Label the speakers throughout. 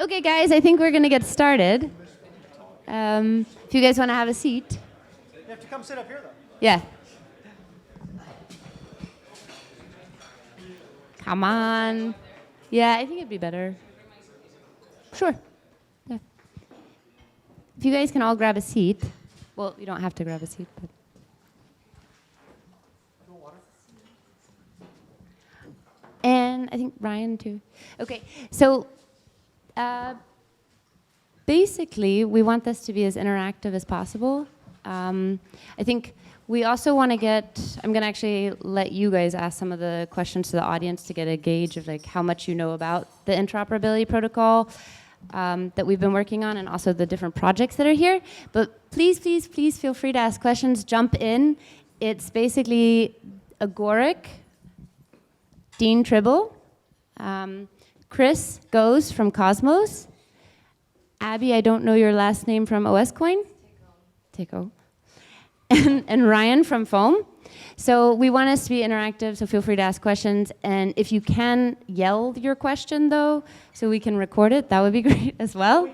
Speaker 1: Okay, guys, I think we're going to get started. If you guys want to have a seat.
Speaker 2: You have to come sit up here, though.
Speaker 1: Yeah. Come on. Yeah, I think it'd be better. Sure. Yeah. If you guys can all grab a seat. Well, you don't have to grab a seat, but. And I think Ryan, too. Okay, so basically, we want this to be as interactive as possible. I think we also want to get, I'm going to actually let you guys ask some of the questions to the audience to get a gauge of like how much you know about the interoperability protocol that we've been working on and also the different projects that are here. But please, please, please feel free to ask questions, jump in. It's basically Agoric, Dean Tribble, Chris Goes from Cosmos, Abbi, I don't know your last name from OSCoin. Teco. And Ryan from Foam. So we want us to be interactive, so feel free to ask questions. And if you can yell your question, though, so we can record it, that would be great as well.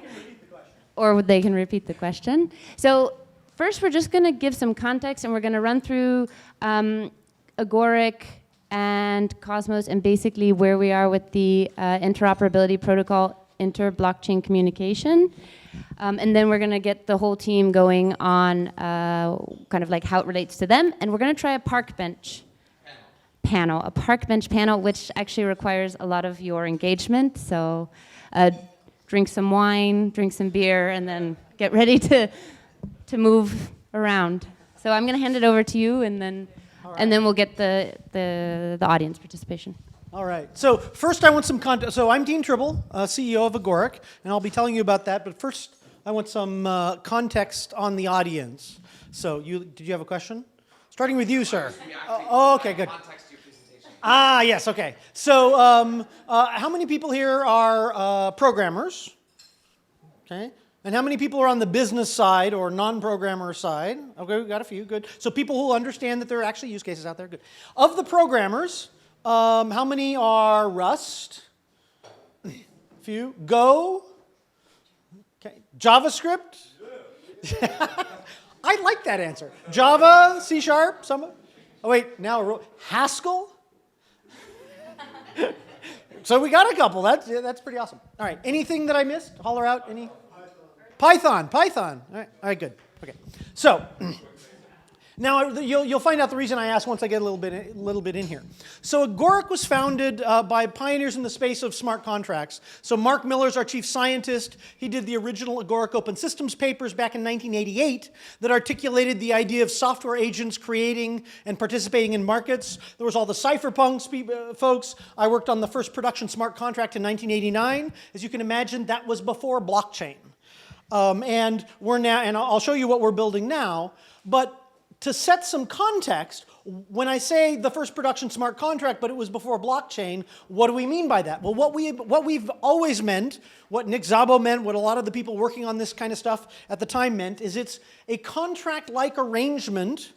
Speaker 1: Or they can repeat the question. So first, we're just going to give some context, and we're going to run through Agoric and Cosmos and basically where we are with the interoperability protocol, inter-blockchain communication. And then we're going to get the whole team going on kind of like how it relates to them. And we're going to try a park bench panel, a park bench panel, which actually requires a lot of your engagement. So drink some wine, drink some beer, and then get ready to move around. So I'm going to hand it over to you, and then we'll get the audience participation.
Speaker 2: All right. So first I want some context. So I'm Dean Tribble, CEO of Agoric, and I'll be telling you about that. But first I want some context on the audience. So did you have a question? Starting with you, sir. Oh, okay, good.
Speaker 3: Context to your presentation.
Speaker 2: Ah, yes, okay. So how many people here are programmers? Okay. And how many people are on the business side or non-programmer side? Okay, we got a few, good. So people who understand that there are actually use cases out there, good. Of the programmers, how many are Rust? A few. Go? Okay. JavaScript? I like that answer. Java, C#, some? Oh wait, now Haskell? So we got a couple. That's pretty awesome. All right. Anything that I missed? Holler out. Any? Python. All right, good. Okay. So now you'll find out the reason I asked once I get a little bit in here. So Agoric was founded by pioneers in the space of smart contracts. So Mark Miller's our chief scientist. He did the original Agoric Open Systems papers back in 1988 that articulated the idea of software agents creating and participating in markets. There was all the cypherpunk folks. I worked on the first production smart contract in 1989. As you can imagine, that was before blockchain. And we're now, and I'll show you what we're building now, but to set some context, when I say the first production smart contract, but it was before blockchain, what do we mean by that? Well, what we've always meant, what Nick Szabo meant, what a lot of the people working on this kind of stuff at the time meant, is it's a contract-like arrangement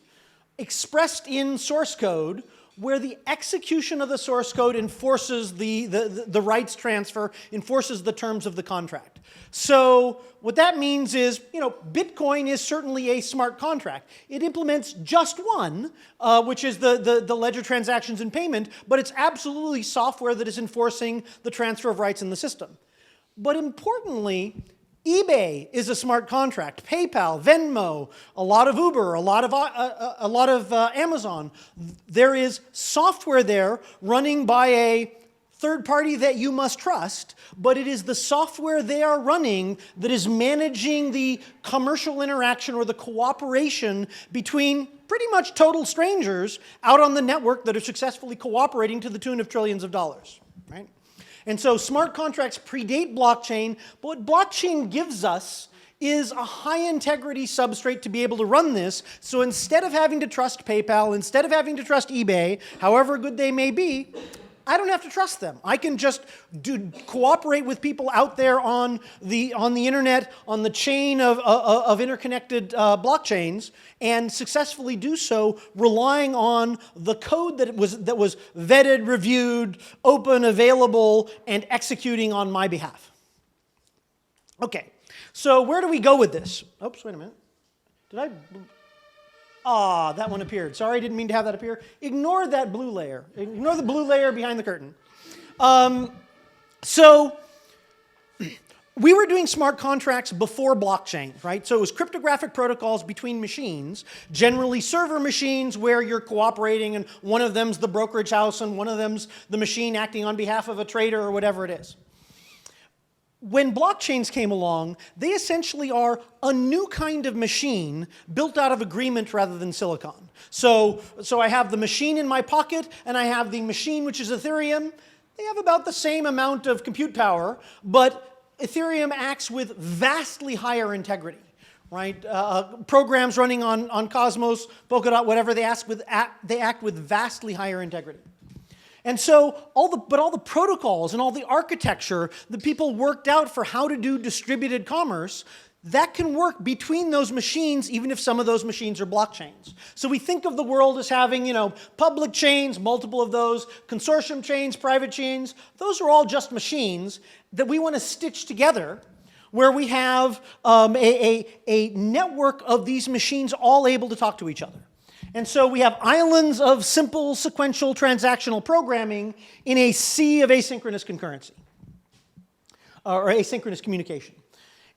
Speaker 2: expressed in source code where the execution of the source code enforces the rights transfer, enforces the terms of the contract. So what that means is, Bitcoin is certainly a smart contract. It implements just one, which is the ledger transactions and payment, but it's absolutely software that is enforcing the transfer of rights in the system. But importantly, eBay is a smart contract. PayPal, Venmo, a lot of Uber, a lot of Amazon. There is software there running by a third party that you must trust, but it is the software they are running that is managing the commercial interaction or the cooperation between pretty much total strangers out on the network that are successfully cooperating to the tune of trillions of dollars, right? And so smart contracts predate blockchain, but what blockchain gives us is a high-integrity substrate to be able to run this. So instead of having to trust PayPal, instead of having to trust eBay, however good they may be, I don't have to trust them. I can just cooperate with people out there on the internet, on the chain of interconnected blockchains, and successfully do so relying on the code that was vetted, reviewed, open, available, and executing on my behalf. Okay, so where do we go with this? Oops, wait a minute. Did I? Ah, that one appeared. Sorry, I didn't mean to have that appear. Ignore that blue layer. Ignore the blue layer behind the curtain. So we were doing smart contracts before blockchain, right? So it was cryptographic protocols between machines, generally server machines where you're cooperating and one of them's the brokerage house and one of them's the machine acting on behalf of a trader or whatever it is. When blockchains came along, they essentially are a new kind of machine built out of agreement rather than silicon. So I have the machine in my pocket and I have the machine, which is Ethereum. They have about the same amount of compute power, but Ethereum acts with vastly higher integrity, right? Programs running on Cosmos, Polkadot, whatever, they act with vastly higher integrity. And so all the protocols and all the architecture that people worked out for how to do distributed commerce, that can work between those machines, even if some of those machines are blockchains. So we think of the world as having, public chains, multiple of those, consortium chains, private chains. Those are all just machines that we want to stitch together, where we have a network of these machines all able to talk to each other. And so we have islands of simple sequential transactional programming in a sea of asynchronous concurrency, or asynchronous communication.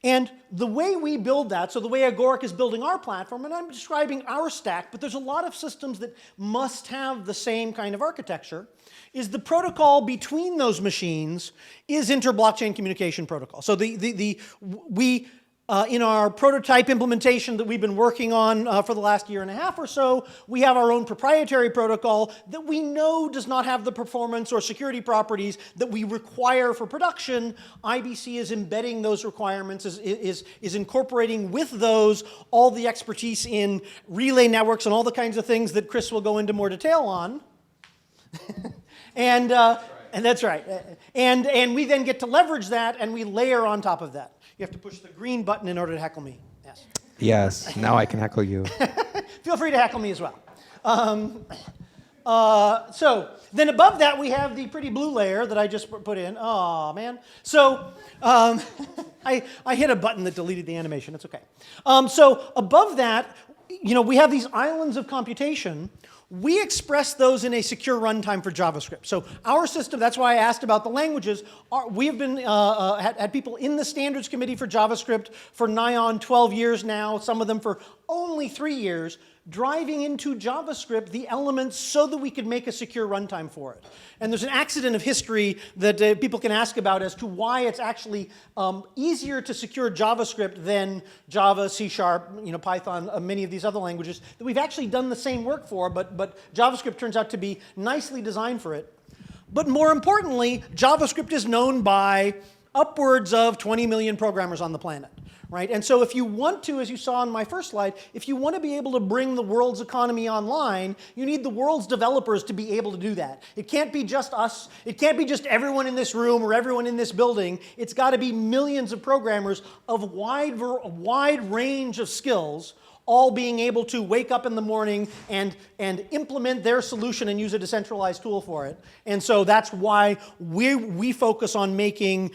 Speaker 2: And the way we build that, so the way Agoric is building our platform, and I'm describing our stack, but there's a lot of systems that must have the same kind of architecture, is the protocol between those machines is inter-blockchain communication protocol. So we in our prototype implementation that we've been working on for the last year and a half or so, we have our own proprietary protocol that we know does not have the performance or security properties that we require for production. IBC is embedding those requirements, is incorporating with those all the expertise in relay networks and all the kinds of things that Chris will go into more detail on. And that's right. And we then get to leverage that and we layer on top of that. You have to push the green button in order to heckle me. Yes.
Speaker 3: Yes, now I can heckle you.
Speaker 2: Feel free to heckle me as well. So then above that, we have the pretty blue layer that I just put in. Oh, man. So I hit a button that deleted the animation. It's OK. So above that, we have these islands of computation. We express those in a secure runtime for JavaScript. So our system, that's why I asked about the languages. We have been had people in the standards committee for JavaScript for nigh on 12 years now, some of them for only 3 years, driving into JavaScript the elements so that we could make a secure runtime for it. And there's an accident of history that people can ask about as to why it's actually easier to secure JavaScript than Java, C#, Python, many of these other languages that we've actually done the same work for, but JavaScript turns out to be nicely designed for it. But more importantly, JavaScript is known by upwards of 20 million programmers on the planet. Right? And so if you want to, as you saw on my first slide, if you want to be able to bring the world's economy online, you need the world's developers to be able to do that. It can't be just us. It can't be just everyone in this room or everyone in this building. It's got to be millions of programmers of a wide range of skills, all being able to wake up in the morning and implement their solution and use a decentralized tool for it. And so that's why we focus on making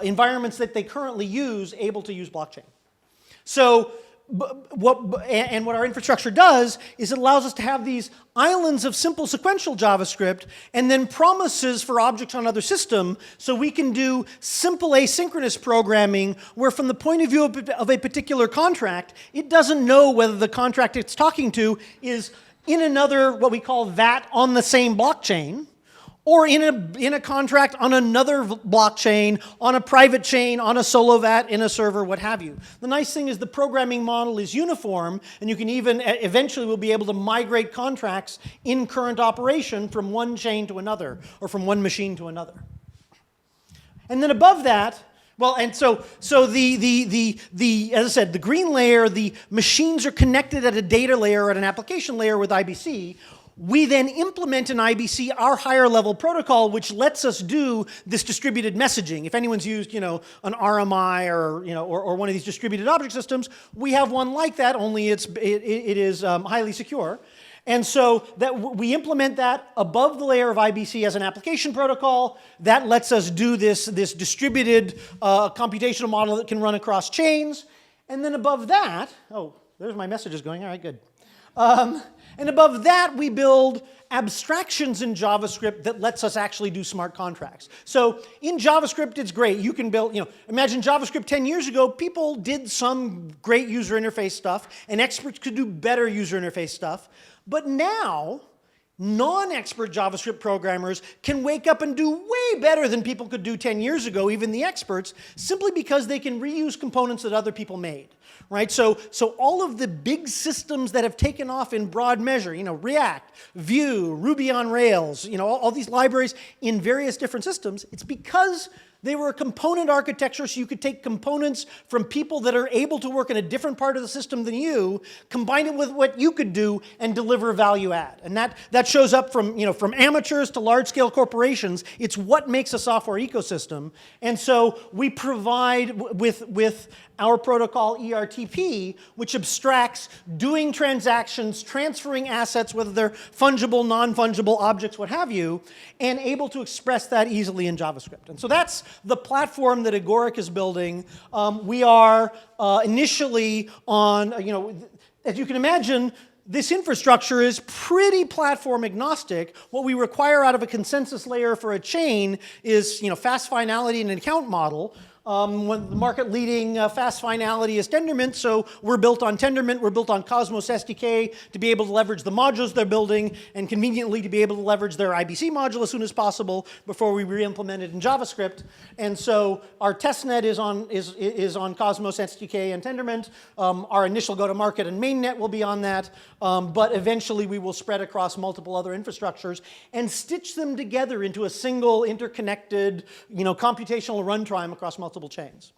Speaker 2: environments that they currently use able to use blockchain. So what our infrastructure does is it allows us to have these islands of simple sequential JavaScript and then promises for objects on other system, so we can do simple asynchronous programming where from the point of view of a particular contract, it doesn't know whether the contract it's talking to is in another, what we call VAT on the same blockchain, or in a contract on another blockchain, on a private chain, on a solo VAT, in a server, what have you. The nice thing is the programming model is uniform, and you can even, eventually we'll be able to migrate contracts in current operation from one chain to another, or from one machine to another. And then above that, well, and so as I said, the green layer, the machines are connected at a data layer, at an application layer with IBC. We then implement in IBC our higher level protocol, which lets us do this distributed messaging. If anyone's used, an RMI or one of these distributed object systems, we have one like that. Only it is highly secure. And so we implement that above the layer of IBC as an application protocol. That lets us do this distributed computational model that can run across chains. And then above that, oh, there's my messages going. All right, good. And above that, we build abstractions in JavaScript that lets us actually do smart contracts. So in JavaScript, it's great. You can build, imagine JavaScript 10 years ago, people did some great user interface stuff, and experts could do better user interface stuff. But now, non-expert JavaScript programmers can wake up and do way better than people could do 10 years ago, even the experts, simply because they can reuse components that other people made. Right? So all of the big systems that have taken off in broad measure, React, Vue, Ruby on Rails, all these libraries in various different systems, it's because they were a component architecture, so you could take components from people that are able to work in a different part of the system than you, combine it with what you could do, and deliver value add. And that shows up from amateurs to large-scale corporations. It's what makes a software ecosystem. And so we provide with our protocol ERTP, which abstracts doing transactions, transferring assets, whether they're fungible, non-fungible objects, what have you, and able to express that easily in JavaScript. And so that's the platform that Agoric is building. We are initially on, as you can imagine, this infrastructure is pretty platform agnostic. What we require out of a consensus layer for a chain is fast finality and an account model. When the market-leading fast finality is Tendermint, so we're built on Tendermint, we're built on Cosmos SDK to be able to leverage the modules they're building and conveniently to be able to leverage their IBC module as soon as possible before we re-implement it in JavaScript. And so our testnet is on Cosmos SDK and Tendermint. Our initial go-to-market and mainnet will be on that, but eventually we will spread across multiple other infrastructures and stitch them together into a single interconnected, computational runtime across multiple chains.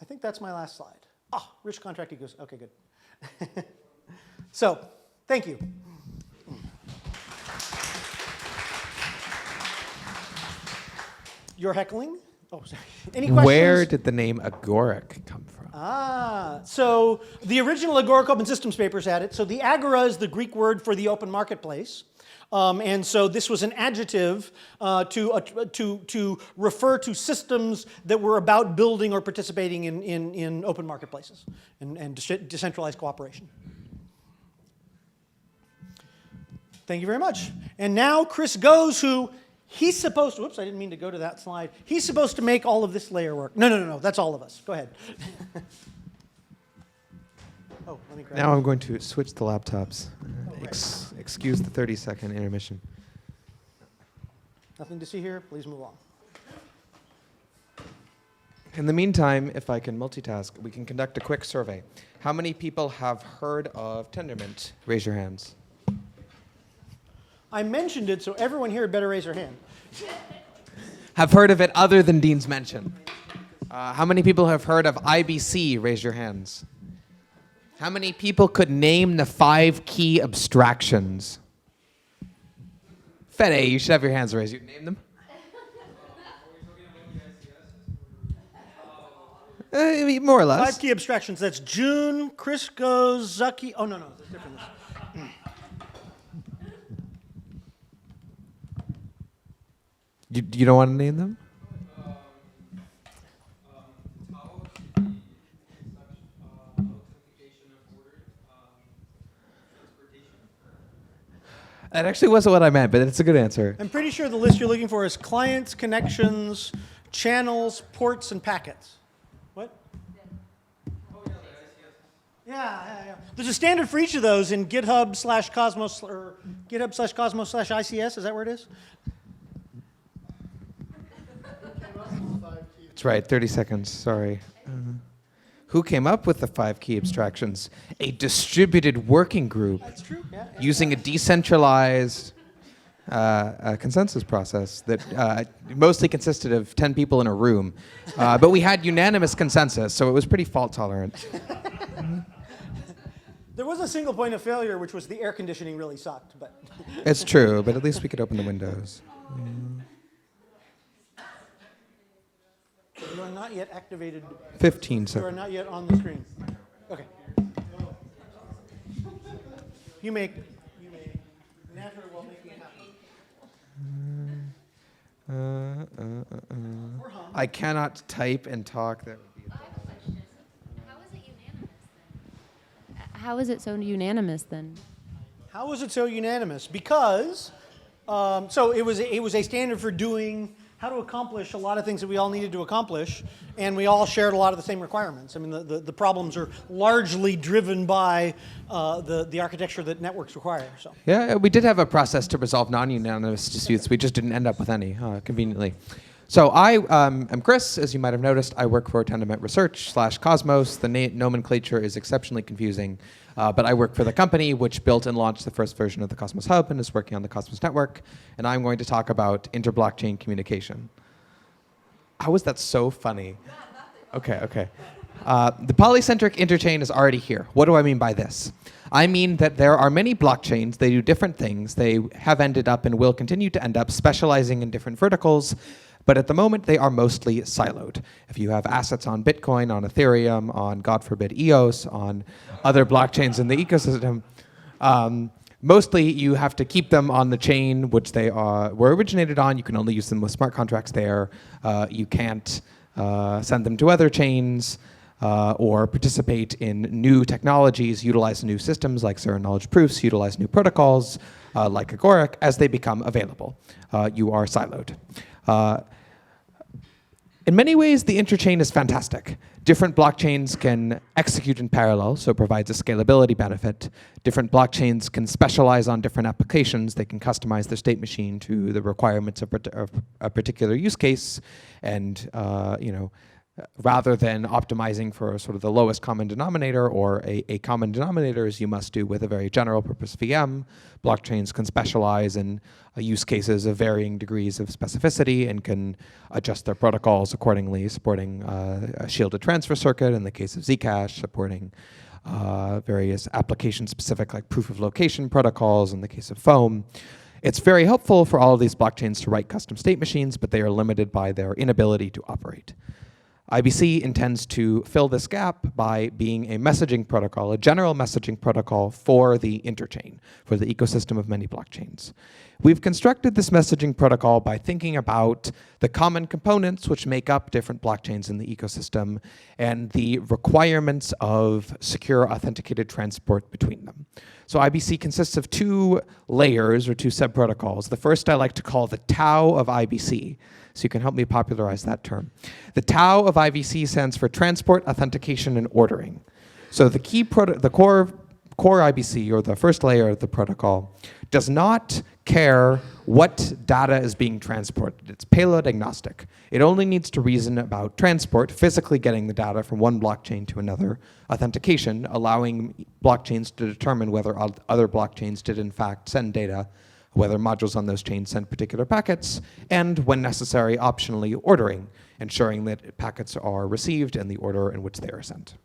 Speaker 2: I think that's my last slide. Rich contract ecosystem. Okay, good. So, thank you. You're heckling? Oh, sorry. Any questions?
Speaker 3: Where did the name Agoric come from?
Speaker 2: So the original Agoric Open Systems papers had it. So the Agora is the Greek word for the open marketplace. And so this was an adjective to refer to systems that were about building or participating in open marketplaces and decentralized cooperation. Thank you very much. And now Chris Goes, who he's supposed to, whoops, I didn't mean to go to that slide. He's supposed to make all of this layer work. No, that's all of us. Go ahead. Oh, let me grab
Speaker 3: Now I'm going to switch the laptops. Excuse the 30-second intermission.
Speaker 2: Nothing to see here. Please move on.
Speaker 3: In the meantime, if I can multitask, we can conduct a quick survey. How many people have heard of Tendermint? Raise your hands.
Speaker 2: I mentioned it, so everyone here better raise their hand.
Speaker 3: Have heard of it other than Dean's mention? How many people have heard of IBC? Raise your hands. How many people could name the 5 key abstractions? Fede, you should have your hands raised. You name them? More or less.
Speaker 2: 5 key abstractions. That's June, Chris Goes, Zucky. Oh, no, that's different.
Speaker 3: You don't want to name them? That actually wasn't what I meant, but it's a good answer.
Speaker 2: I'm pretty sure the list you're looking for is clients, connections, channels, ports, and packets. What? Yeah. There's a standard for each of those in GitHub/Cosmos or GitHub/Cosmos/ICS. Is that where it is?
Speaker 3: That's right, 30 seconds, sorry. Who came up with the 5 key abstractions? A distributed working group.
Speaker 2: That's true. Yeah.
Speaker 3: Using a decentralized consensus process that mostly consisted of 10 people in a room. But we had unanimous consensus, so it was pretty fault tolerant.
Speaker 2: There was a single point of failure, which was the air conditioning really sucked. But
Speaker 3: It's true, but at least we could open the windows.
Speaker 2: You are not yet activated.
Speaker 3: 15
Speaker 2: You are
Speaker 3: seconds.
Speaker 2: not yet on the screen. Okay. You make Naturally will make me happy.
Speaker 3: I cannot type and talk. That would be
Speaker 1: I have a question. How is it so unanimous then?
Speaker 2: How was it so unanimous? Because, so it was a standard for doing how to accomplish a lot of things that we all needed to accomplish, and we all shared a lot of the same requirements. I mean, the problems are largely driven by the architecture that networks require. So.
Speaker 3: Yeah, we did have a process to resolve non-unanimous disputes. We just didn't end up with any, conveniently. So I am Chris. As you might have noticed, I work for Tendermint Research / Cosmos. The nomenclature is exceptionally confusing, but I work for the company which built and launched the first version of the Cosmos Hub and is working on the Cosmos Network. And I'm going to talk about inter-blockchain communication. How is that so funny? Okay. The Polycentric Interchain is already here. What do I mean by this? I mean that there are many blockchains. They do different things. They have ended up and will continue to end up specializing in different verticals. But at the moment, they are mostly siloed. If you have assets on Bitcoin, on Ethereum, on, God forbid, EOS, on other blockchains in the ecosystem, mostly you have to keep them on the chain which they were originated on. You can only use them with smart contracts there. You can't send them to other chains or participate in new technologies, utilize new systems like zero-knowledge proofs, utilize new protocols like Agoric as they become available. You are siloed. In many ways, the interchain is fantastic. Different blockchains can execute in parallel, so it provides a scalability benefit. Different blockchains can specialize on different applications. They can customize their state machine to the requirements of a particular use case, and rather than optimizing for sort of the lowest common denominator or a common denominator, as you must do with a very general purpose VM, blockchains can specialize in use cases of varying degrees of specificity and can adjust their protocols accordingly, supporting a shielded transfer circuit in the case of Zcash, supporting various application-specific like proof of location protocols in the case of Foam. It's very helpful for all of these blockchains to write custom state machines, but they are limited by their inability to operate. IBC intends to fill this gap by being a messaging protocol, a general messaging protocol for the interchain, for the ecosystem of many blockchains. We've constructed this messaging protocol by thinking about the common components which make up different blockchains in the ecosystem and the requirements of secure authenticated transport between them. So IBC consists of two layers or two sub-protocols. The first I like to call the Tao of IBC. So you can help me popularize that term. The Tao of IBC stands for Transport, Authentication, and Ordering. So the core IBC, or the first layer of the protocol, does not care what data is being transported. It's payload agnostic. It only needs to reason about transport, physically getting the data from one blockchain to another, authentication, allowing blockchains to determine whether other blockchains did in fact send data, whether modules on those chains send particular packets, and when necessary, optionally ordering, ensuring that packets are received in the order in which they are sent.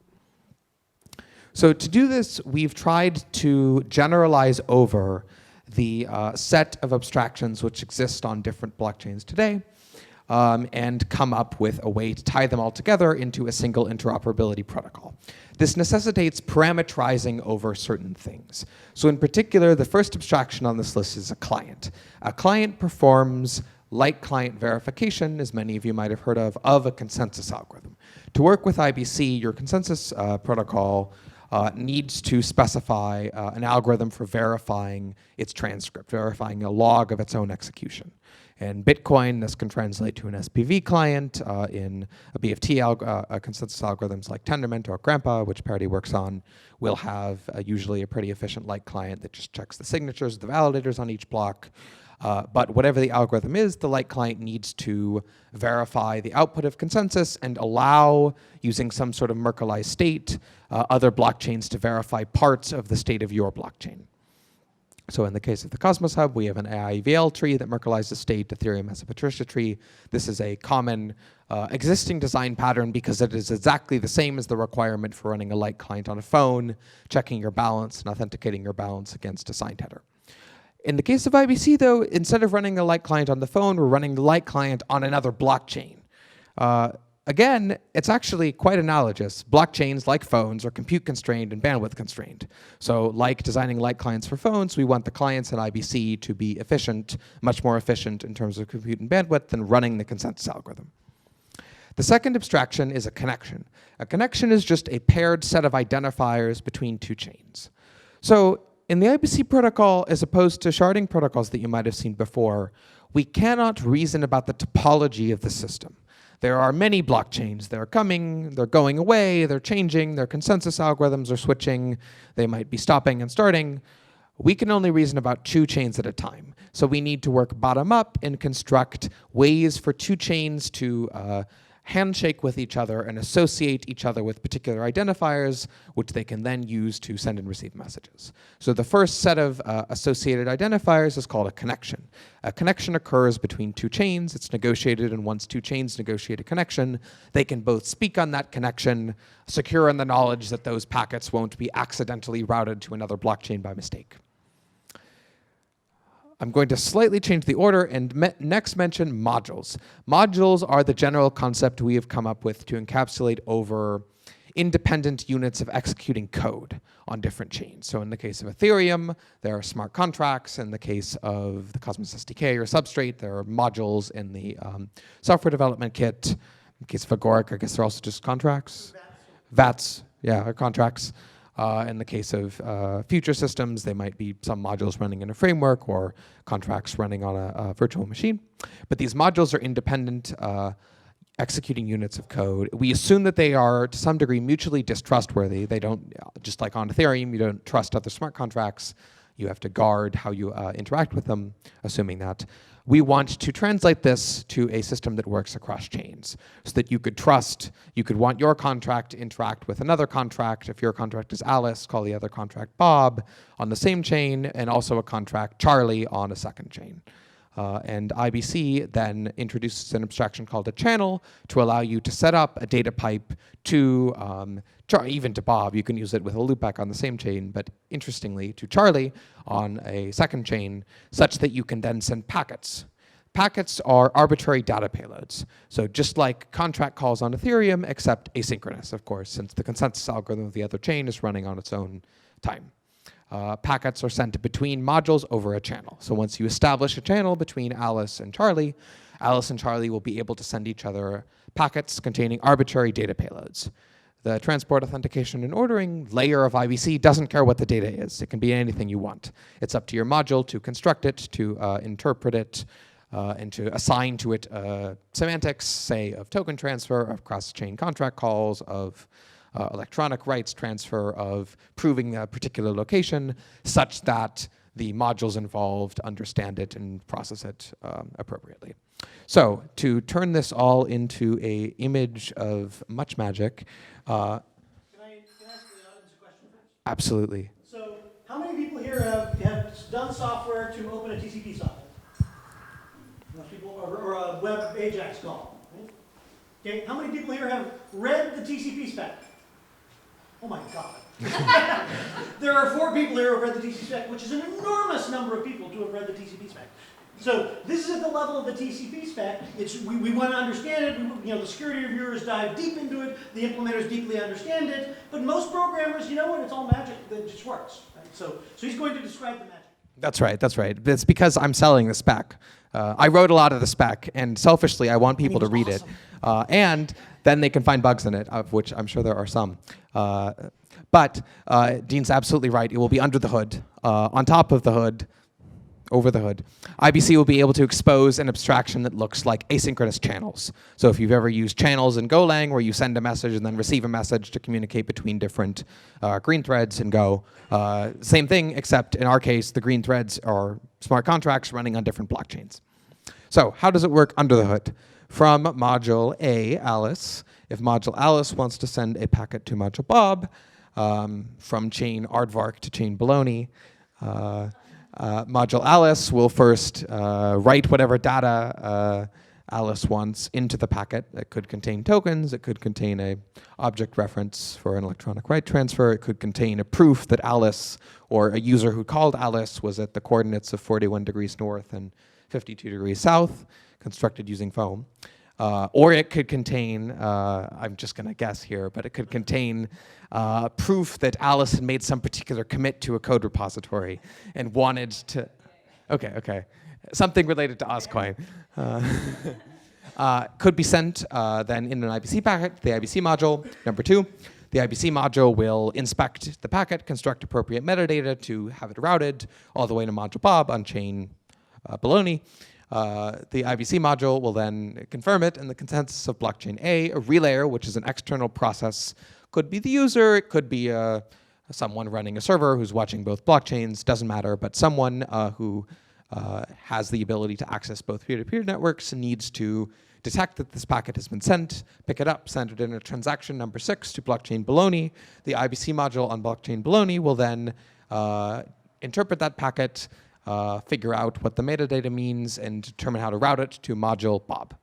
Speaker 3: So to do this, we've tried to generalize over the set of abstractions which exist on different blockchains today, and come up with a way to tie them all together into a single interoperability protocol. This necessitates parameterizing over certain things. So in particular, the first abstraction on this list is a client. A client performs like-client verification, as many of you might have heard of a consensus algorithm. To work with IBC, your consensus protocol needs to specify an algorithm for verifying its transcript, verifying a log of its own execution. In Bitcoin, this can translate to an SPV client. In a BFT consensus algorithms like Tendermint or Grandpa, which Parity works on, will have usually a pretty efficient like client that just checks the signatures of the validators on each block. But whatever the algorithm is, the like client needs to verify the output of consensus and allow, using some sort of Merkleized state, other blockchains to verify parts of the state of your blockchain. So in the case of the Cosmos Hub, we have an AIVL tree that Merkleizes state. Ethereum has a Patricia tree. This is a common existing design pattern because it is exactly the same as the requirement for running a like client on a phone, checking your balance, and authenticating your balance against a signed header. In the case of IBC, though, instead of running a like client on the phone, we're running the like client on another blockchain. Again, it's actually quite analogous. Blockchains, like phones, are compute constrained and bandwidth constrained. So like designing light clients for phones, we want the clients in IBC to be efficient, much more efficient in terms of compute and bandwidth than running the consensus algorithm. The second abstraction is a connection. A connection is just a paired set of identifiers between two chains. So in the IBC protocol, as opposed to sharding protocols that you might have seen before, we cannot reason about the topology of the system. There are many blockchains. They're coming, they're going away, they're changing, their consensus algorithms are switching, they might be stopping and starting. We can only reason about two chains at a time. So we need to work bottom up and construct ways for two chains to handshake with each other and associate each other with particular identifiers, which they can then use to send and receive messages. So the first set of associated identifiers is called a connection. A connection occurs between two chains. It's negotiated, and once two chains negotiate a connection, they can both speak on that connection, secure in the knowledge that those packets won't be accidentally routed to another blockchain by mistake. I'm going to slightly change the order and next mention modules. Modules are the general concept we have come up with to encapsulate over independent units of executing code on different chains. So in the case of Ethereum, there are smart contracts. In the case of the Cosmos SDK or Substrate, there are modules in the software development kit. In the case of Agoric, I guess they're also just contracts. VATs, yeah, or contracts. In the case of future systems, they might be some modules running in a framework or contracts running on a virtual machine. But these modules are independent executing units of code. We assume that they are, to some degree, mutually distrustworthy. They don't, just like on Ethereum, you don't trust other smart contracts. You have to guard how you interact with them, assuming that. We want to translate this to a system that works across chains so that you could trust, you could want your contract to interact with another contract. If your contract is Alice, call the other contract Bob on the same chain, and also a contract Charlie on a second chain. And IBC then introduces an abstraction called a channel to allow you to set up a data pipe to, even to Bob. You can use it with a loopback on the same chain, but interestingly to Charlie on a second chain, such that you can then send packets. Packets are arbitrary data payloads. So just like contract calls on Ethereum, except asynchronous, of course, since the consensus algorithm of the other chain is running on its own time. Packets are sent between modules over a channel. So once you establish a channel between Alice and Charlie will be able to send each other packets containing arbitrary data payloads. The transport, authentication, and ordering layer of IBC doesn't care what the data is. It can be anything you want. It's up to your module to construct it, to interpret it, and to assign to it semantics, say, of token transfer, of cross-chain contract calls, of electronic rights transfer, of proving a particular location, such that the modules involved understand it and process it appropriately. So to turn this all into an image of much magic.
Speaker 2: Can I ask the audience a question first?
Speaker 3: Absolutely.
Speaker 2: So how many people here have done software to open a TCP socket? Most people, or a web AJAX call. Right? Okay, how many people here have read the TCP spec? Oh my God. There are 4 people here who have read the TCP spec, which is an enormous number of people to have read the TCP spec. So this is at the level of the TCP spec. We want to understand it. The security reviewers dive deep into it. The implementers deeply understand it. But most programmers, you know what? It's all magic that just works. Right? So he's going to describe the magic.
Speaker 3: That's right. That's right. It's because I'm selling the spec. I wrote a lot of the spec, and selfishly, I want people to read it. And then they can find bugs in it, of which I'm sure there are some. But Dean's absolutely right. It will be under the hood, on top of the hood, over the hood. IBC will be able to expose an abstraction that looks like asynchronous channels. So if you've ever used channels in Golang where you send a message and then receive a message to communicate between different green threads in Go, same thing, except in our case, the green threads are smart contracts running on different blockchains. So how does it work under the hood? From module A, Alice, if module Alice wants to send a packet to module Bob, from chain aardvark to chain baloney, module Alice will first write whatever data Alice wants into the packet. It could contain tokens. It could contain a object reference for an electronic write transfer. It could contain a proof that Alice, or a user who called Alice, was at the coordinates of 41 degrees north and 52 degrees south, constructed using foam. Or it could contain, I'm just going to guess here, but it could contain proof that Alice had made some particular commit to a code repository and wanted to, okay, something related to OSCoin. Could be sent then in an IBC packet, the IBC module. Number 2, the IBC module will inspect the packet, construct appropriate metadata to have it routed all the way to module Bob on chain baloney. The IBC module will then confirm it in the consensus of blockchain A relayer, which is an external process. Could be the user, it could be someone running a server who's watching both blockchains, doesn't matter, but someone who has the ability to access both peer-to-peer networks needs to detect that this packet has been sent, pick it up, send it in a transaction number 6 to blockchain baloney. The IBC module on blockchain baloney will then interpret that packet, figure out what the metadata means, and determine how to route it to module Bob.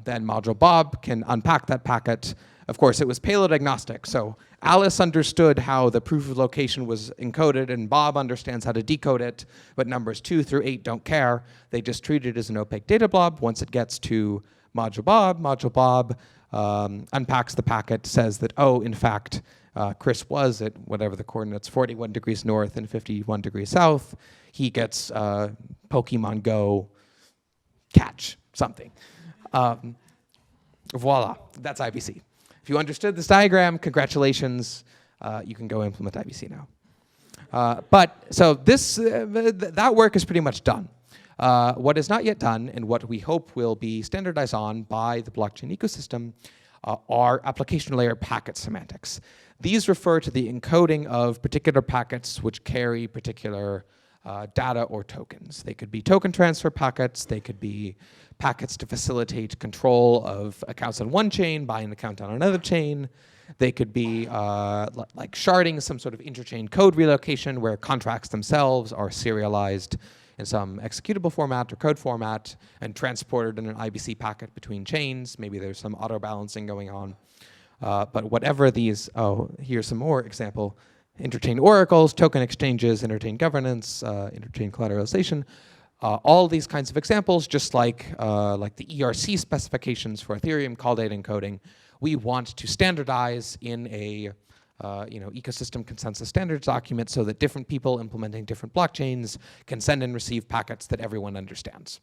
Speaker 3: Then module Bob can unpack that packet. Of course, it was payload agnostic, so Alice understood how the proof of location was encoded, and Bob understands how to decode it, but numbers 2 through 8 don't care. They just treat it as an opaque data blob. Once it gets to module Bob unpacks the packet, says that, oh, in fact, Chris was at whatever the coordinates, 41 degrees north and 51 degrees south. He gets Pokemon Go catch something. Voila, that's IBC. If you understood this diagram, congratulations, you can go implement IBC now. So that work is pretty much done. What is not yet done, and what we hope will be standardized on by the blockchain ecosystem, are application layer packet semantics. These refer to the encoding of particular packets which carry particular data or tokens. They could be token transfer packets, they could be packets to facilitate control of accounts on one chain by an account on another chain. They could be like sharding, some sort of interchain code relocation where contracts themselves are serialized in some executable format or code format and transported in an IBC packet between chains. Maybe there's some auto balancing going on. But whatever these, here's some more example. Interchain oracles, token exchanges, interchain governance, interchain collateralization. All these kinds of examples, just like the ERC specifications for Ethereum call data encoding, we want to standardize in a ecosystem consensus standards document so that different people implementing different blockchains can send and receive packets that everyone understands.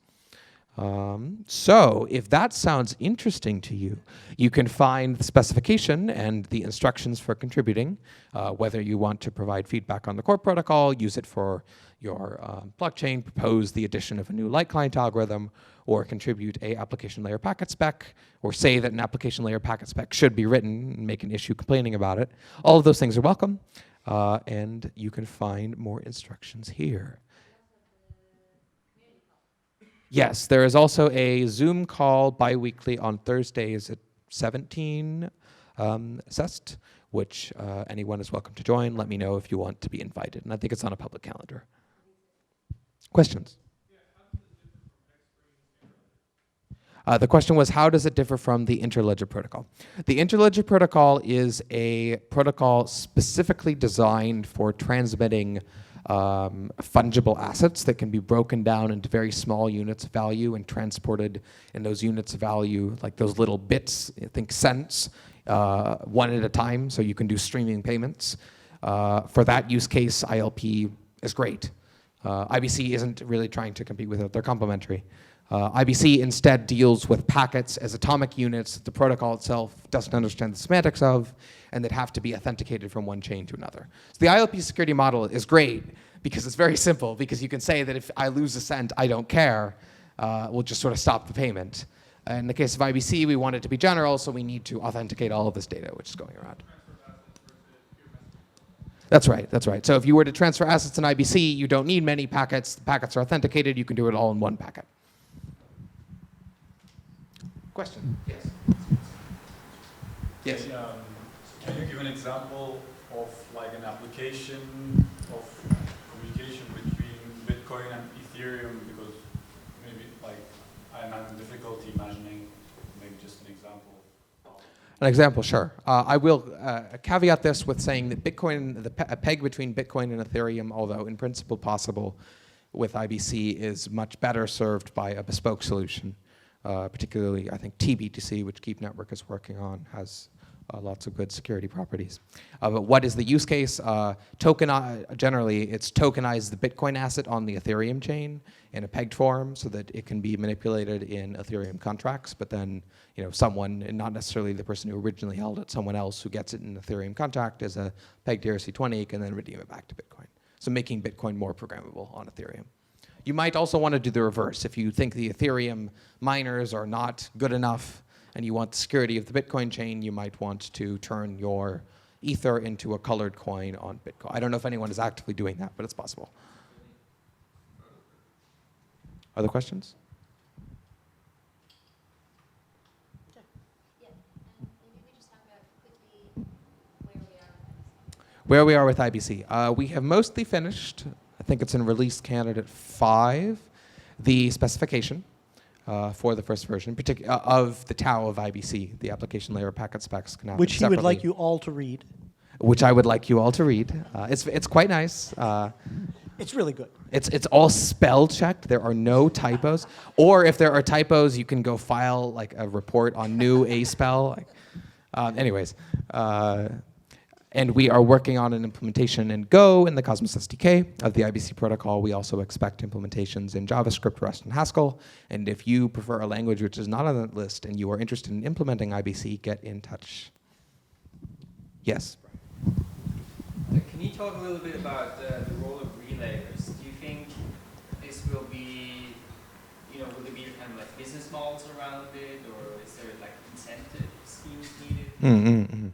Speaker 3: So if that sounds interesting to you, you can find the specification and the instructions for contributing, whether you want to provide feedback on the core protocol, use it for your blockchain, propose the addition of a new light client algorithm, or contribute a application layer packet spec, or say that an application layer packet spec should be written and make an issue complaining about it. All of those things are welcome, and you can find more instructions here. Yes, there is also a Zoom call bi-weekly on Thursdays at 17 CEST, which anyone is welcome to join. Let me know if you want to be invited, and I think it's on a public calendar. Questions? The question was, how does it differ from the Interledger protocol? The Interledger protocol is a protocol specifically designed for transmitting fungible assets that can be broken down into very small units of value and transported in those units of value, like those little bits, I think cents, one at a time, so you can do streaming payments. For that use case, ILP is great. IBC isn't really trying to compete with it, they're complementary. IBC instead deals with packets as atomic units that the protocol itself doesn't understand the semantics of, and that have to be authenticated from one chain to another. So the ILP security model is great because it's very simple, because you can say that if I lose a cent, I don't care. We'll just sort of stop the payment. In the case of IBC, we want it to be general, so we need to authenticate all of this data which is going around. That's right, that's right. So if you were to transfer assets in IBC, you don't need many packets. The packets are authenticated. You can do it all in one packet. Question? Yes. Yes.
Speaker 4: Can you give an example of like an application of communication between Bitcoin and Ethereum? Because maybe like I'm having difficulty imagining maybe just an example.
Speaker 3: An example, sure. I will caveat this with saying that Bitcoin, a peg between Bitcoin and Ethereum, although in principle possible with IBC, is much better served by a bespoke solution. Particularly, I think TBTC, which Keep Network is working on, has lots of good security properties. But what is the use case? Generally, it's tokenize the Bitcoin asset on the Ethereum chain in a pegged form so that it can be manipulated in Ethereum contracts, but then someone, and not necessarily the person who originally held it, someone else who gets it in an Ethereum contract as a pegged ERC20 can then redeem it back to Bitcoin. So making Bitcoin more programmable on Ethereum. You might also want to do the reverse. If you think the Ethereum miners are not good enough and you want the security of the Bitcoin chain, you might want to turn your Ether into a colored coin on Bitcoin. I don't know if anyone is actively doing that, but it's possible. Other questions? Where we are with IBC. We have mostly finished, I think it's in release candidate 5, the specification for the first version, of the Tao of IBC, the application layer packet specs can happen
Speaker 2: Which he would
Speaker 3: separately.
Speaker 2: like you all to read.
Speaker 3: Which I would like you all to read. It's quite nice.
Speaker 2: It's really good.
Speaker 3: It's all spell checked. There are no typos. Or if there are typos, you can go file like a report on new a spell. Anyways. And we are working on an implementation in Go in the Cosmos SDK of the IBC protocol. We also expect implementations in JavaScript, Rust, and Haskell. And if you prefer a language which is not on that list and you are interested in implementing IBC, get in touch. Yes?
Speaker 5: Can you talk a little bit about the role of relayers? Do you think this will be, will there be kind of like business models around it, or is there like incentive schemes needed?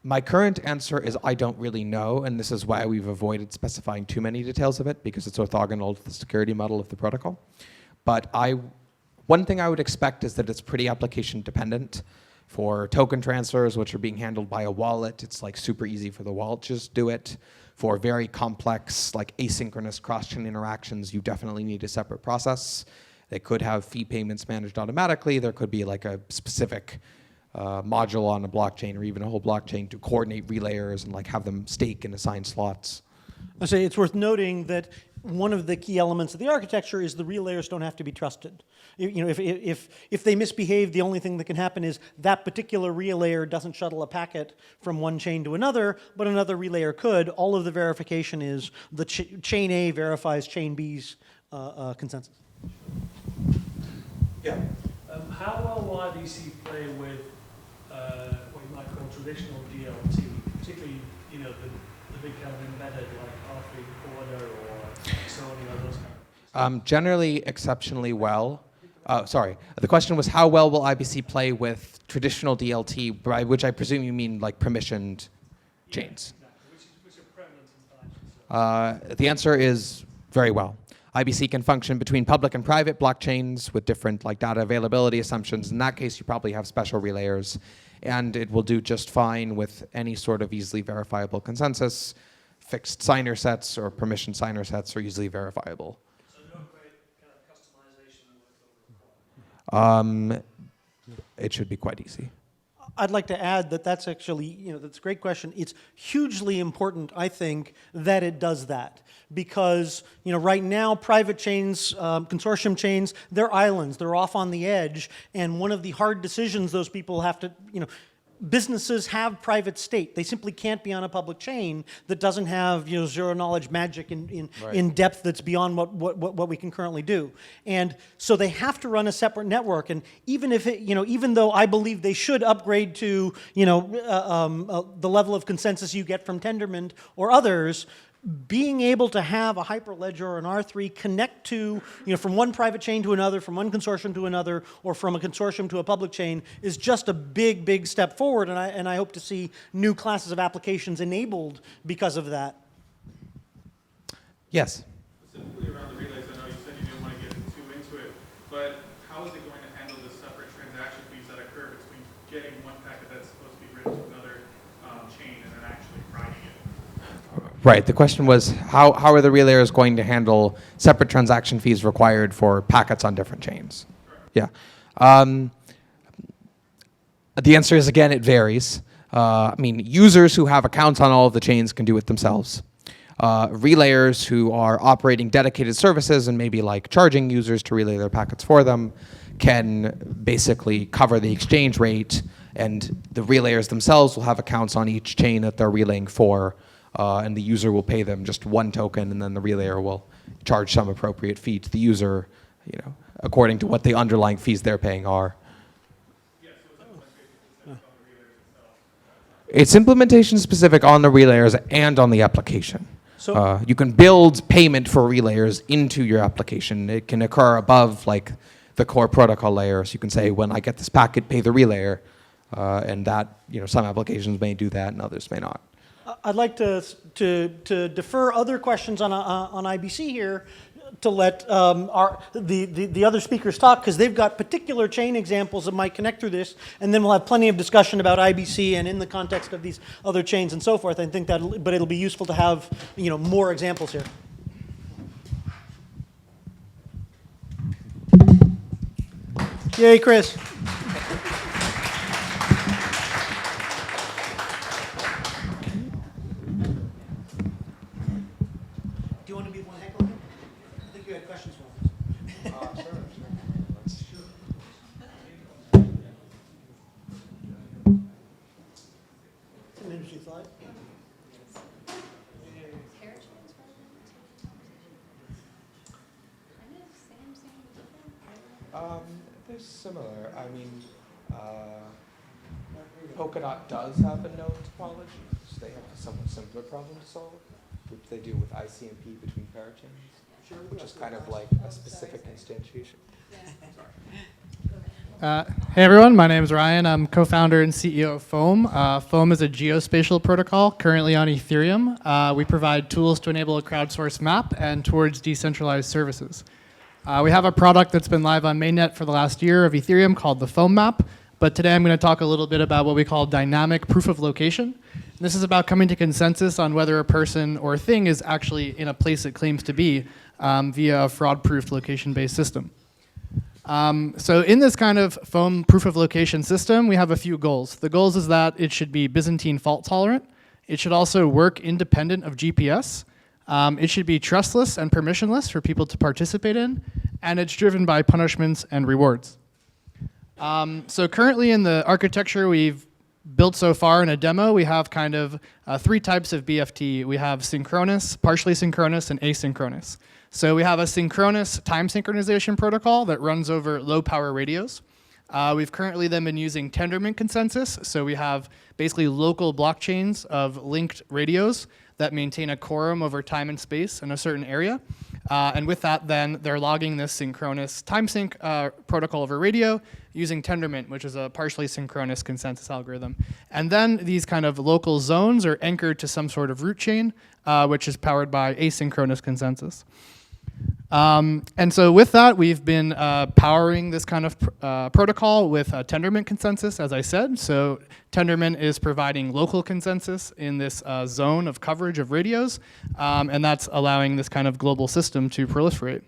Speaker 3: My current answer is I don't really know, and this is why we've avoided specifying too many details of it, because it's orthogonal to the security model of the protocol. But one thing I would expect is that it's pretty application dependent. For token transfers, which are being handled by a wallet, it's like super easy for the wallet to just do it. For very complex, like asynchronous cross-chain interactions, you definitely need a separate process. They could have fee payments managed automatically. There could be like a specific module on a blockchain or even a whole blockchain to coordinate relayers and like have them stake and assign slots.
Speaker 2: I say it's worth noting that one of the key elements of the architecture is the relayers don't have to be trusted. If they misbehave, the only thing that can happen is that particular relayer doesn't shuttle a packet from one chain to another, but another relayer could. All of the verification is the chain A verifies chain B's consensus.
Speaker 3: Yeah.
Speaker 6: How well will IBC play with what you might call traditional DLT, particularly the big kind of embedded like R3 Order or Sony or those kind of
Speaker 3: Generally, exceptionally well. Sorry, the question was how well will IBC play with traditional DLT, by which I presume you mean like permissioned chains.
Speaker 6: Exactly. Which are prevalent in financial services.
Speaker 3: The answer is very well. IBC can function between public and private blockchains with different like data availability assumptions. In that case, you probably have special relayers, and it will do just fine with any sort of easily verifiable consensus. Fixed signer sets or permission signer sets are easily verifiable.
Speaker 6: So no great kind of customization work.
Speaker 3: It should be quite easy.
Speaker 2: I'd like to add that that's actually, that's a great question. It's hugely important, I think, that it does that. Because, right now, private chains, consortium chains, they're islands. They're off on the edge. And one of the hard decisions those people have to, businesses have private state. They simply can't be on a public chain that doesn't have zero knowledge magic in depth that's beyond what we can currently do. And so they have to run a separate network. And even if even though I believe they should upgrade to the level of consensus you get from Tendermint or others, being able to have a hyperledger or an R3 connect to, from one private chain to another, from one consortium to another, or from a consortium to a public chain is just a big, big step forward, and I hope to see new classes of applications enabled because of that.
Speaker 3: Yes?
Speaker 7: Specifically around the relays, I know you said you didn't want to get too into it, but how is it going to handle the separate transaction fees that occur between getting one packet that's supposed to be written to another chain and then actually writing it?
Speaker 3: Right. The question was how are the relayers going to handle separate transaction fees required for packets on different chains? Yeah. The answer is, again, it varies. Users who have accounts on all of the chains can do it themselves. Relayers who are operating dedicated services and maybe like charging users to relay their packets for them can basically cover the exchange rate, and the relayers themselves will have accounts on each chain that they're relaying for, and the user will pay them just one token, and then the relayer will charge some appropriate fee to the user, according to what the underlying fees they're paying are. It's implementation specific on the relayers and on the application.
Speaker 2: So-
Speaker 3: You can build payment for relayers into your application. It can occur above like the core protocol layer. So you can say, when I get this packet, pay the relayer, and that some applications may do that and others may not.
Speaker 2: I'd like to defer other questions on IBC here to let the other speakers talk, because they've got particular chain examples that might connect through this, and then we'll have plenty of discussion about IBC and in the context of these other chains and so forth. I think that, but it'll be useful to have more examples here. Yay, Chris.
Speaker 3: They're similar. I mean, Polkadot does have a node topology, so they have a somewhat simpler problem to solve, which they do with ICMP between parachains, which is kind of like a specific instantiation.
Speaker 8: Hey everyone, my name is Ryan. I'm co-founder and CEO of Foam. Foam is a geospatial protocol currently on Ethereum. We provide tools to enable a crowdsourced map and towards decentralized services. We have a product that's been live on mainnet for the last year of Ethereum called the Foam Map, but today I'm going to talk a little bit about what we call dynamic proof of location. This is about coming to consensus on whether a person or thing is actually in a place it claims to be via a fraud-proof location-based system. So in this kind of Foam proof of location system, we have a few goals. The goals is that it should be Byzantine fault tolerant. It should also work independent of GPS. It should be trustless and permissionless for people to participate in, and it's driven by punishments and rewards. So currently in the architecture we've built so far in a demo, we have kind of three types of BFT. We have synchronous, partially synchronous, and asynchronous. So we have a synchronous time synchronization protocol that runs over low power radios. We've currently then been using Tendermint consensus. So we have basically local blockchains of linked radios that maintain a quorum over time and space in a certain area. And with that, then they're logging this synchronous time sync protocol over radio using Tendermint, which is a partially synchronous consensus algorithm. And then these kind of local zones are anchored to some sort of root chain, which is powered by asynchronous consensus. And so with that, we've been powering this kind of protocol with Tendermint consensus, as I said. So Tendermint is providing local consensus in this zone of coverage of radios, and that's allowing this kind of global system to proliferate.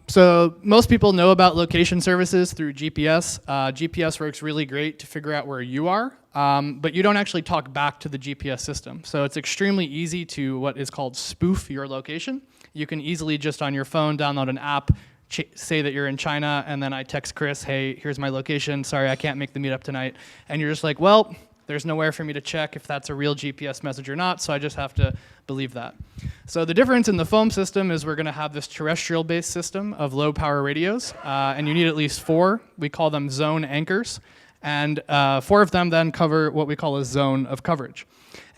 Speaker 8: So most people know about location services through GPS. GPS works really great to figure out where you are, but you don't actually talk back to the GPS system. So it's extremely easy to what is called spoof your location. You can easily just on your phone download an app, say that you're in China, and then I text Chris, hey, here's my location. Sorry, I can't make the meetup tonight. And you're just like, well, there's nowhere for me to check if that's a real GPS message or not, so I just have to believe that. So the difference in the Foam system is we're going to have this terrestrial-based system of low-power radios, and you need at least 4. We call them zone anchors, and 4 of them then cover what we call a zone of coverage.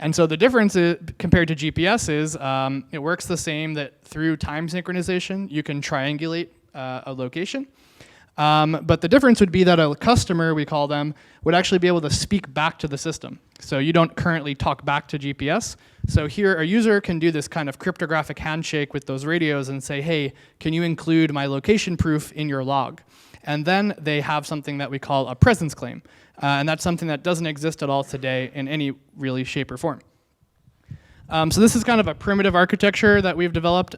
Speaker 8: And so the difference compared to GPS is it works the same that through time synchronization, you can triangulate a location. But the difference would be that a customer, we call them, would actually be able to speak back to the system. So you don't currently talk back to GPS. So here a user can do this kind of cryptographic handshake with those radios and say, hey, can you include my location proof in your log? And then they have something that we call a presence claim. And that's something that doesn't exist at all today in any really shape or form. So this is kind of a primitive architecture that we've developed.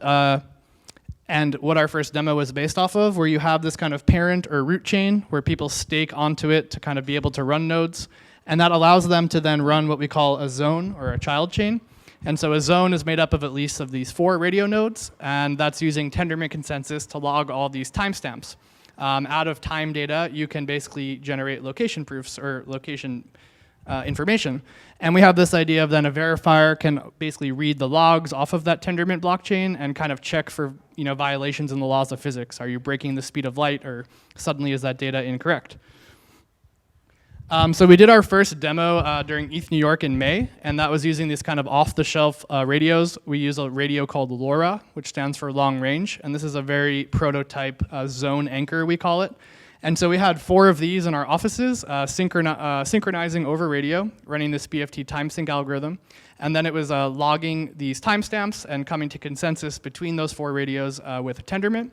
Speaker 8: And what our first demo was based off of, where you have this kind of parent or root chain where people stake onto it to kind of be able to run nodes. And that allows them to then run what we call a zone or a child chain. And so a zone is made up of at least of these 4 radio nodes, and that's using Tendermint consensus to log all these timestamps. Out of time data, you can basically generate location proofs or location information. And we have this idea of then a verifier can basically read the logs off of that Tendermint blockchain and kind of check for violations in the laws of physics. Are you breaking the speed of light, or suddenly is that data incorrect? So we did our first demo during ETH New York in May, and that was using these kind of off-the-shelf radios. We use a radio called LoRa, which stands for long range, and this is a very prototype zone anchor, we call it. And so we had 4 of these in our offices, synchronizing over radio, running this BFT time sync algorithm. And then it was logging these timestamps and coming to consensus between those 4 radios with Tendermint.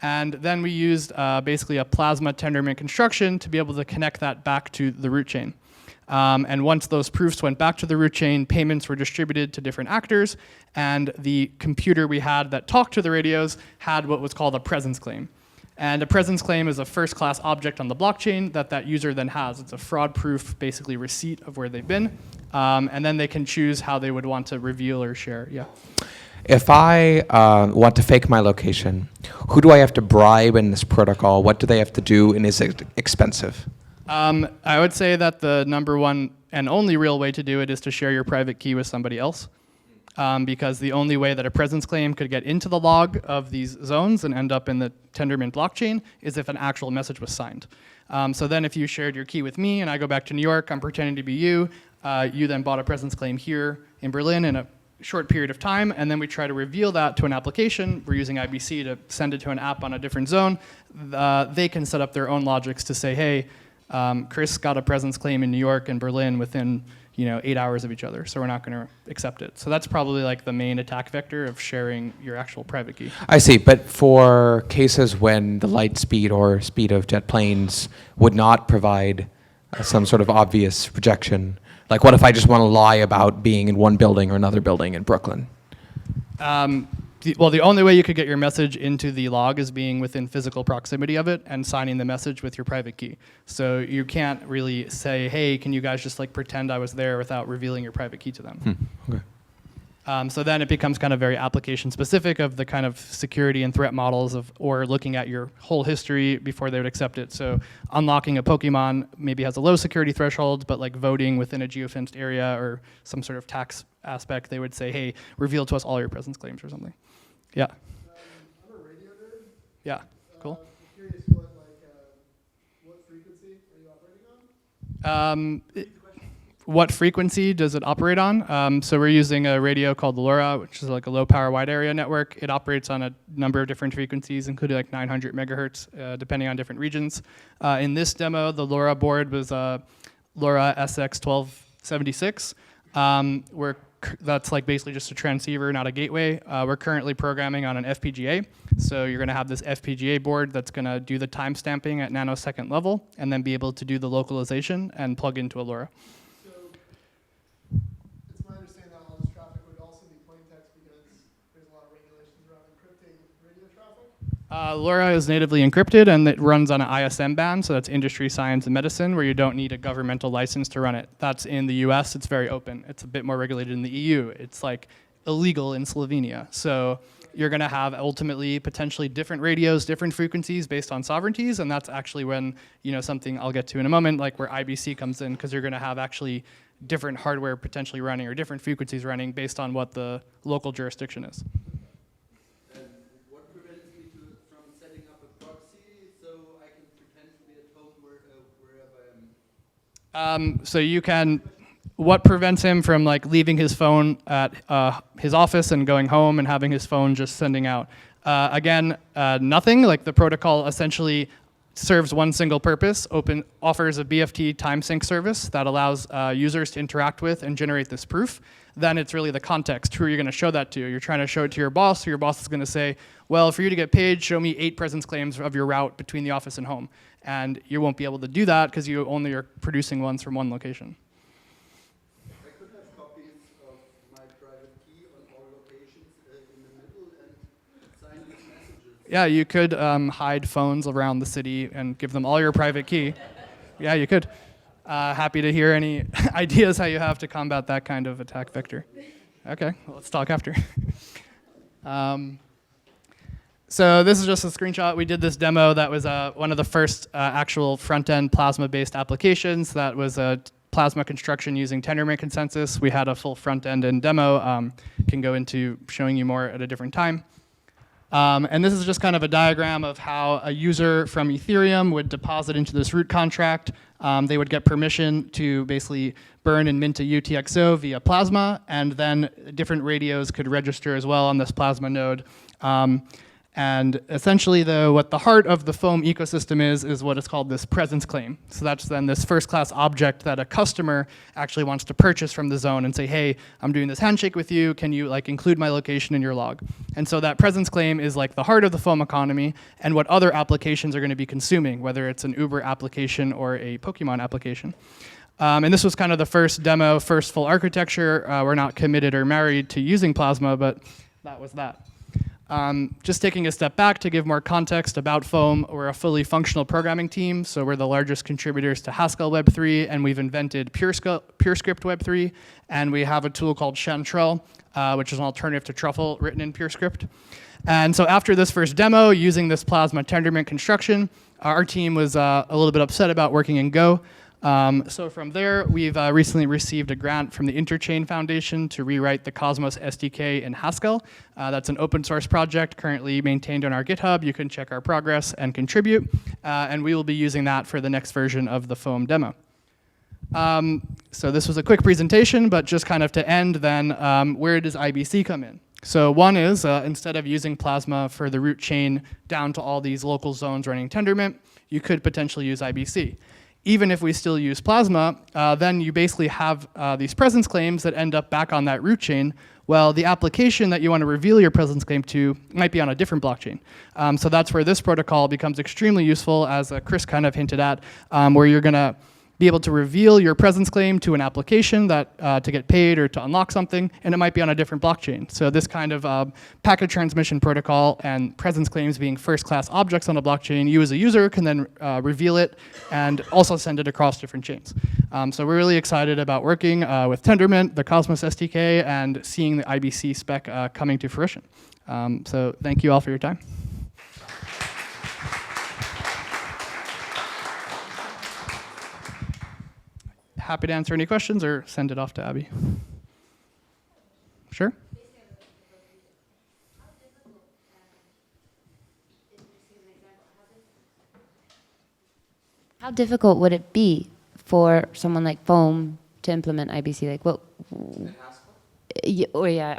Speaker 8: And then we used basically a plasma Tendermint construction to be able to connect that back to the root chain. And once those proofs went back to the root chain, payments were distributed to different actors, and the computer we had that talked to the radios had what was called a presence claim. And a presence claim is a first-class object on the blockchain that user then has. It's a fraud-proof, basically, receipt of where they've been. And then they can choose how they would want to reveal or share. Yeah.
Speaker 3: If I want to fake my location, who do I have to bribe in this protocol? What do they have to do, and is it expensive?
Speaker 8: I would say that the number one and only real way to do it is to share your private key with somebody else. Because the only way that a presence claim could get into the log of these zones and end up in the Tendermint blockchain is if an actual message was signed. So then if you shared your key with me and I go back to New York, I'm pretending to be you, you then bought a presence claim here in Berlin in a short period of time, and then we try to reveal that to an application. We're using IBC to send it to an app on a different zone. They can set up their own logics to say, hey, Chris got a presence claim in New York and Berlin within 8 hours of each other, so we're not going to accept it. So that's probably like the main attack vector of sharing your actual private key.
Speaker 3: I see, but for cases when the light speed or speed of jet planes would not provide some sort of obvious rejection, like what if I just want to lie about being in one building or another building in Brooklyn?
Speaker 8: The only way you could get your message into the log is being within physical proximity of it and signing the message with your private key. So you can't really say, hey, can you guys just pretend I was there without revealing your private key to them.
Speaker 3: Okay.
Speaker 8: So then it becomes kind of very application specific of the kind of security and threat models or looking at your whole history before they would accept it. So unlocking a Pokemon maybe has a low security threshold, but voting within a geofenced area or some sort of tax aspect, they would say, hey, reveal to us all your presence claims or something. Yeah.
Speaker 9: I'm a radio nerd.
Speaker 8: Yeah, cool.
Speaker 9: I'm curious what frequency are you operating on?
Speaker 8: What frequency does it operate on? So we're using a radio called LoRa, which is like a low power wide area network. It operates on a number of different frequencies, including 900 megahertz, depending on different regions. In this demo, the LoRa board was LoRa SX1276. That's basically just a transceiver, not a gateway. We're currently programming on an FPGA. So you're going to have this FPGA board that's going to do the timestamping at nanosecond level and then be able to do the localization and plug into a LoRa.
Speaker 9: So it's my understanding that all this traffic would also be plain text because there's a lot of regulations around encrypting radio traffic?
Speaker 8: LoRa is natively encrypted, and it runs on an ISM band, so that's industry, science, and medicine, where you don't need a governmental license to run it. That's in the US, it's very open. It's a bit more regulated in the EU. It's illegal in Slovenia. So you're going to have ultimately potentially different radios, different frequencies based on sovereignties, and that's actually when, something I'll get to in a moment, where IBC comes in, because you're going to have actually different hardware potentially running or different frequencies running based on what the local jurisdiction is. So you can, what prevents him from leaving his phone at his office and going home and having his phone just sending out? Again, nothing. The protocol essentially serves one single purpose. Offers a BFT time sync service that allows users to interact with and generate this proof. Then it's really the context. Who are you going to show that to? You're trying to show it to your boss, so your boss is going to say, well, for you to get paid, show me 8 presence claims of your route between the office and home. And you won't be able to do that because you only are producing ones from one location.
Speaker 9: I could have copies of my private key on all locations in the middle and sign these messages.
Speaker 8: Yeah, you could hide phones around the city and give them all your private key. Yeah, you could. Happy to hear any ideas how you have to combat that kind of attack vector. Okay, well, let's talk after. So this is just a screenshot. We did this demo that was one of the first actual front-end Plasma-based applications. That was a Plasma construction using Tendermint consensus. We had a full front-end and demo. Can go into showing you more at a different time. And this is just kind of a diagram of how a user from Ethereum would deposit into this root contract. They would get permission to basically burn and mint a UTXO via Plasma, and then different radios could register as well on this Plasma node. And essentially, what the heart of the Foam ecosystem is what is called this presence claim. So that's then this first-class object that a customer actually wants to purchase from the zone and say, hey, I'm doing this handshake with you. Can you include my location in your log? And so that presence claim is like the heart of the Foam economy and what other applications are going to be consuming, whether it's an Uber application or a Pokemon application. And this was kind of the first demo, first full architecture. We're not committed or married to using Plasma, but that was that. Just taking a step back to give more context about Foam, we're a fully functional programming team, so we're the largest contributors to Haskell Web 3, and we've invented PureScript Web 3, and we have a tool called Chantrell, which is an alternative to Truffle written in PureScript. And so after this first demo, using this Plasma Tendermint construction, our team was a little bit upset about working in Go. So from there, we've recently received a grant from the Interchain Foundation to rewrite the Cosmos SDK in Haskell. That's an open source project currently maintained on our GitHub. You can check our progress and contribute. And we will be using that for the next version of the Foam demo. So this was a quick presentation, but just kind of to end then, where does IBC come in? So one is, instead of using Plasma for the root chain down to all these local zones running Tendermint, you could potentially use IBC. Even if we still use Plasma, then you basically have these presence claims that end up back on that root chain. Well, the application that you want to reveal your presence claim to might be on a different blockchain. So that's where this protocol becomes extremely useful, as Chris kind of hinted at, where you're going to be able to reveal your presence claim to an application that to get paid or to unlock something, and it might be on a different blockchain. So this kind of packet transmission protocol and presence claims being first-class objects on a blockchain, you as a user can then reveal it and also send it across different chains. So we're really excited about working with Tendermint, the Cosmos SDK, and seeing the IBC spec coming to fruition. So thank you all for your time. Happy to answer any questions or send it off to Abby. Sure?
Speaker 1: How difficult would it be for someone like Foam to implement IBC? Like what?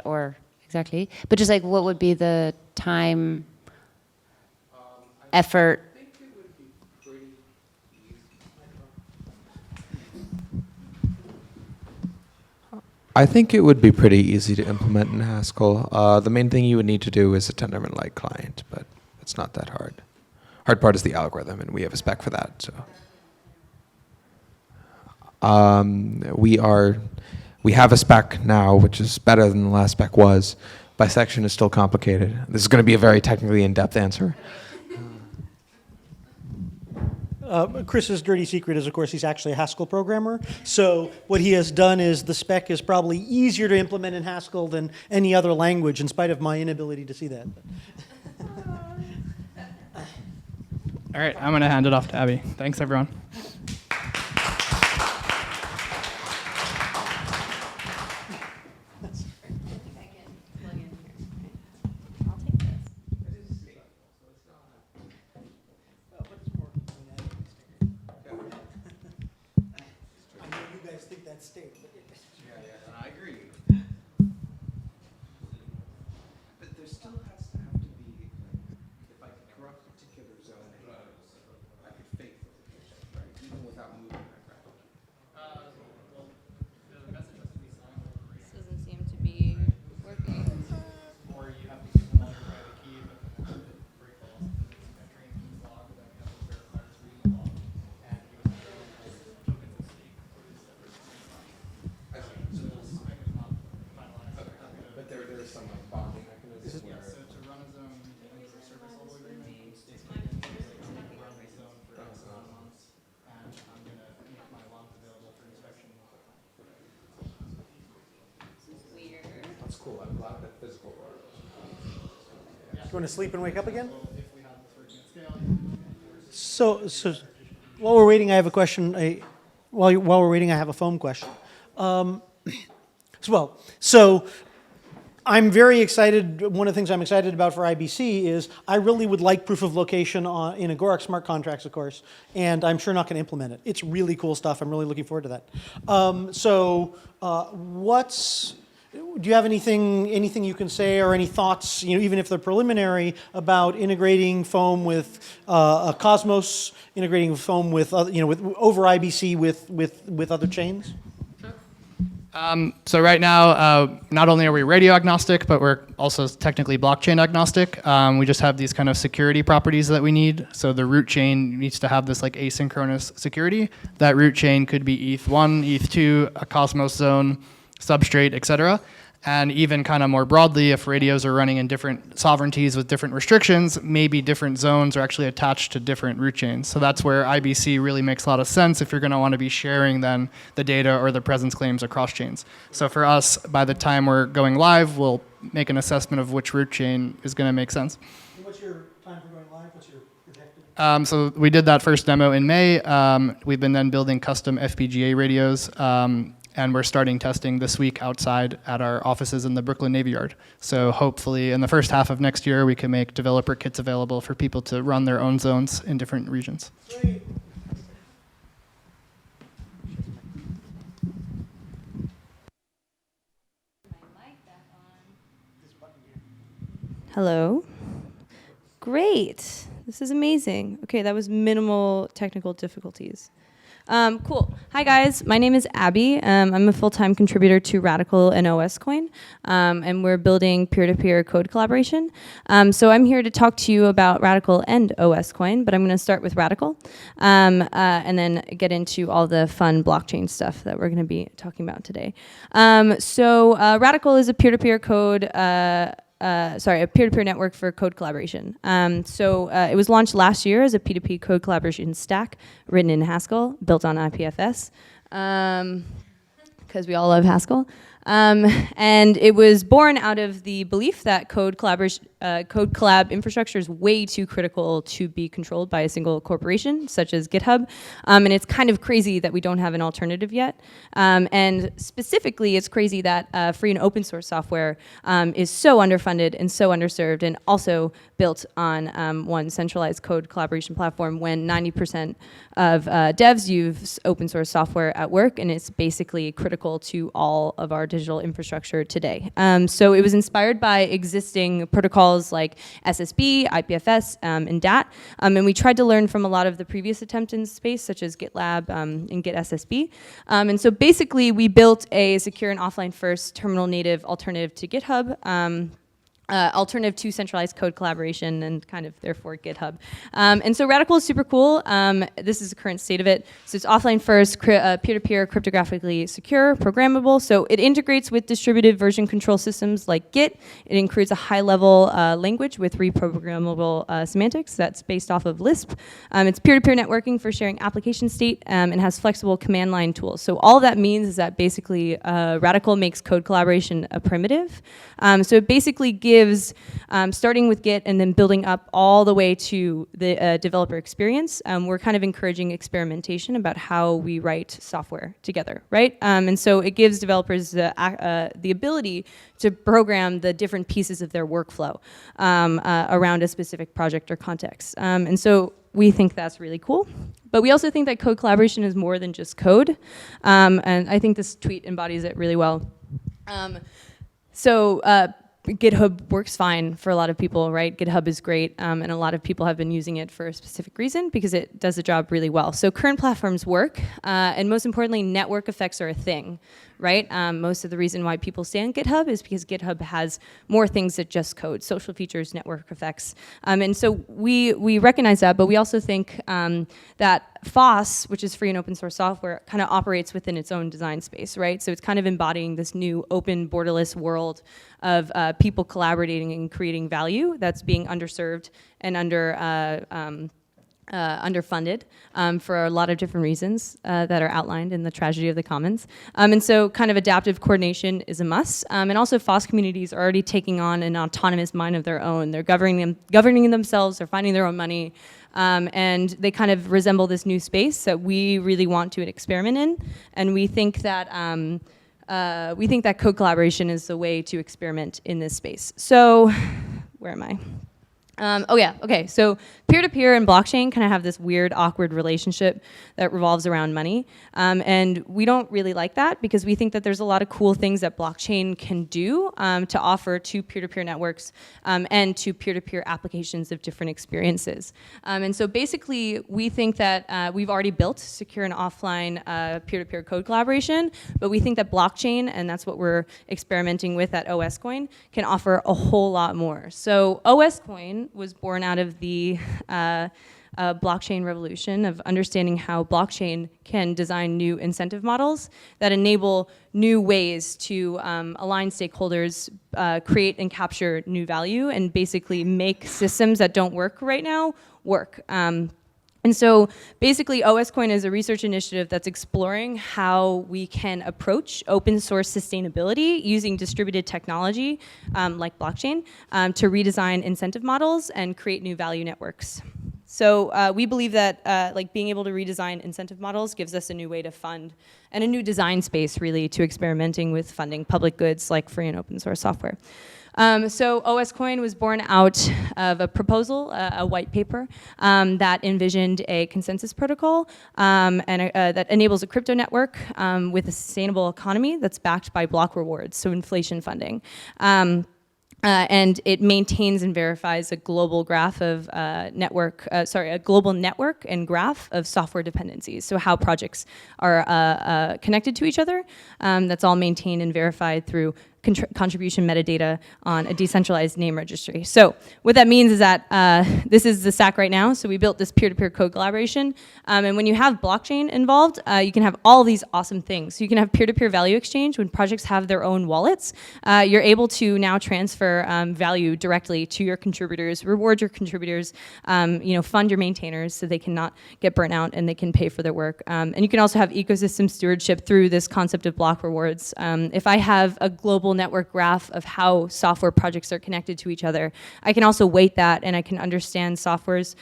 Speaker 1: Or exactly. But just like what would be the time, effort?
Speaker 3: I think it would be pretty easy to implement in Haskell. The main thing you would need to do is a Tendermint-like client, but it's not that hard. Hard part is the algorithm, and we have a spec for that. So we have a spec now, which is better than the last spec was. Bisection is still complicated. This is going to be a very technically in-depth answer.
Speaker 2: Chris's dirty secret is, of course, he's actually a Haskell programmer. So what he has done is the spec is probably easier to implement in Haskell than any other language, in spite of my inability to see that.
Speaker 8: All right, I'm going to hand it off to Abby. Thanks, everyone.
Speaker 3: I agree. But there still has to have to be, if I could corrupt a particular zone, I could fake the right? Even without moving my graph.
Speaker 5: Well, the message has to be signed over read.
Speaker 10: This doesn't seem to be working.
Speaker 5: Or you have to give them all your private key, but then break the law. Entering keys log, then you have to verify it's reading the log. And you have to tokens at stake for this separate. So the spec is not
Speaker 2: want to sleep and wake up again? So while we're waiting, I have a question. While we're waiting, I have a foam question. So I'm very excited. One of the things I'm excited about for IBC is I really would like proof of location in Agoric smart contracts, of course, and I'm sure not going to implement it. It's really cool stuff. I'm really looking forward to that. Do you have anything you can say or any thoughts, even if they're preliminary, about integrating foam with Cosmos, integrating foam with over IBC with other chains?
Speaker 8: So right now, not only are we radio agnostic, but we're also technically blockchain agnostic. We just have these kind of security properties that we need. So the root chain needs to have this like asynchronous security. That root chain could be ETH1, ETH2, a Cosmos zone, substrate, etc. And even kind of more broadly, if radios are running in different sovereignties with different restrictions, maybe different zones are actually attached to different root chains. So that's where IBC really makes a lot of sense if you're going to want to be sharing then the data or the presence claims across chains. So for us, by the time we're going live, we'll make an assessment of which root chain is going to make sense.
Speaker 2: What's your time for going live? What's your projected?
Speaker 8: So we did that first demo in May. We've been then building custom FPGA radios. And we're starting testing this week outside at our offices in the Brooklyn Navy Yard. So hopefully in the first half of next year, we can make developer kits available for people to run their own zones in different regions.
Speaker 2: Sweet.
Speaker 10: Hello. Great. This is amazing. Okay, that was minimal technical difficulties. Cool. Hi guys, my name is Abby. I'm a full-time contributor to Radical and OSCoin, and we're building peer-to-peer code collaboration. So I'm here to talk to you about Radical and OSCoin, but I'm going to start with Radical, and then get into all the fun blockchain stuff that we're going to be talking about today. Radical is a peer-to-peer code. A peer-to-peer network for code collaboration. It was launched last year as a P2P code collaboration stack written in Haskell, built on IPFS, because we all love Haskell. And it was born out of the belief that code collab infrastructure is way too critical to be controlled by a single corporation, such as GitHub. And it's kind of crazy that we don't have an alternative yet. And specifically, it's crazy that free and open source software is so underfunded and so underserved, and also built on one centralized code collaboration platform when 90% of devs use open source software at work, and it's basically critical to all of our digital infrastructure today. So it was inspired by existing protocols like SSB, IPFS, and DAT, and we tried to learn from a lot of the previous attempts in space, such as GitLab and GitSSB. And so basically, we built a secure and offline first terminal native alternative to GitHub, alternative to centralized code collaboration, and kind of therefore GitHub. And so Radical is super cool. This is the current state of it. So it's offline first, peer-to-peer, cryptographically secure, programmable. So it integrates with distributed version control systems like Git. It includes a high-level language with reprogrammable semantics that's based off of Lisp. It's peer-to-peer networking for sharing application state, and has flexible command line tools. So all that means is that basically Radical makes code collaboration a primitive. So it basically gives, starting with Git and then building up all the way to the developer experience, we're kind of encouraging experimentation about how we write software together, right? And so it gives developers the ability to program the different pieces of their workflow around a specific project or context. And so we think that's really cool. But we also think that code collaboration is more than just code. And I think this tweet embodies it really well. GitHub works fine for a lot of people, right? GitHub is great, and a lot of people have been using it for a specific reason because it does the job really well. So current platforms work, and most importantly, network effects are a thing, right? Most of the reason why people stay on GitHub is because GitHub has more things than just code, social features, network effects. And so we recognize that, but we also think that Foss, which is free and open source software, kind of operates within its own design space, right? So it's kind of embodying this new open, borderless world of people collaborating and creating value that's being underserved and underfunded for a lot of different reasons that are outlined in the tragedy of the commons. And so kind of adaptive coordination is a must. And also Foss communities are already taking on an autonomous mind of their own. They're governing themselves, they're finding their own money, and they kind of resemble this new space that we really want to experiment in. And we think that code collaboration is the way to experiment in this space. So, where am I? So peer-to-peer and blockchain kind of have this weird, awkward relationship that revolves around money. And we don't really like that because we think that there's a lot of cool things that blockchain can do to offer to peer-to-peer networks and to peer-to-peer applications of different experiences. And so basically, we think that we've already built secure and offline peer-to-peer code collaboration, but we think that blockchain, and that's what we're experimenting with at OSCoin, can offer a whole lot more. So OSCoin was born out of the blockchain revolution of understanding how blockchain can design new incentive models that enable new ways to align stakeholders, create and capture new value, and basically make systems that don't work right now work. And so basically OSCoin is a research initiative that's exploring how we can approach open source sustainability using distributed technology like blockchain to redesign incentive models and create new value networks. So we believe that like being able to redesign incentive models gives us a new way to fund and a new design space really to experimenting with funding public goods like free and open source software. So OSCoin was born out of a proposal, a white paper, that envisioned a consensus protocol that enables a crypto network with a sustainable economy that's backed by block rewards, so inflation funding. And it maintains and verifies a global graph of a global network and graph of software dependencies. So how projects are connected to each other. That's all maintained and verified through contribution metadata on a decentralized name registry. So what that means is that this is the stack right now. So we built this peer-to-peer code collaboration. And when you have blockchain involved, you can have all these awesome things. So you can have peer-to-peer value exchange when projects have their own wallets. You're able to now transfer value directly to your contributors, reward your contributors, fund your maintainers so they cannot get burnt out and they can pay for their work. And you can also have ecosystem stewardship through this concept of block rewards. If I have a global network graph of how software projects are connected to each other, I can also weight that and I can understand software's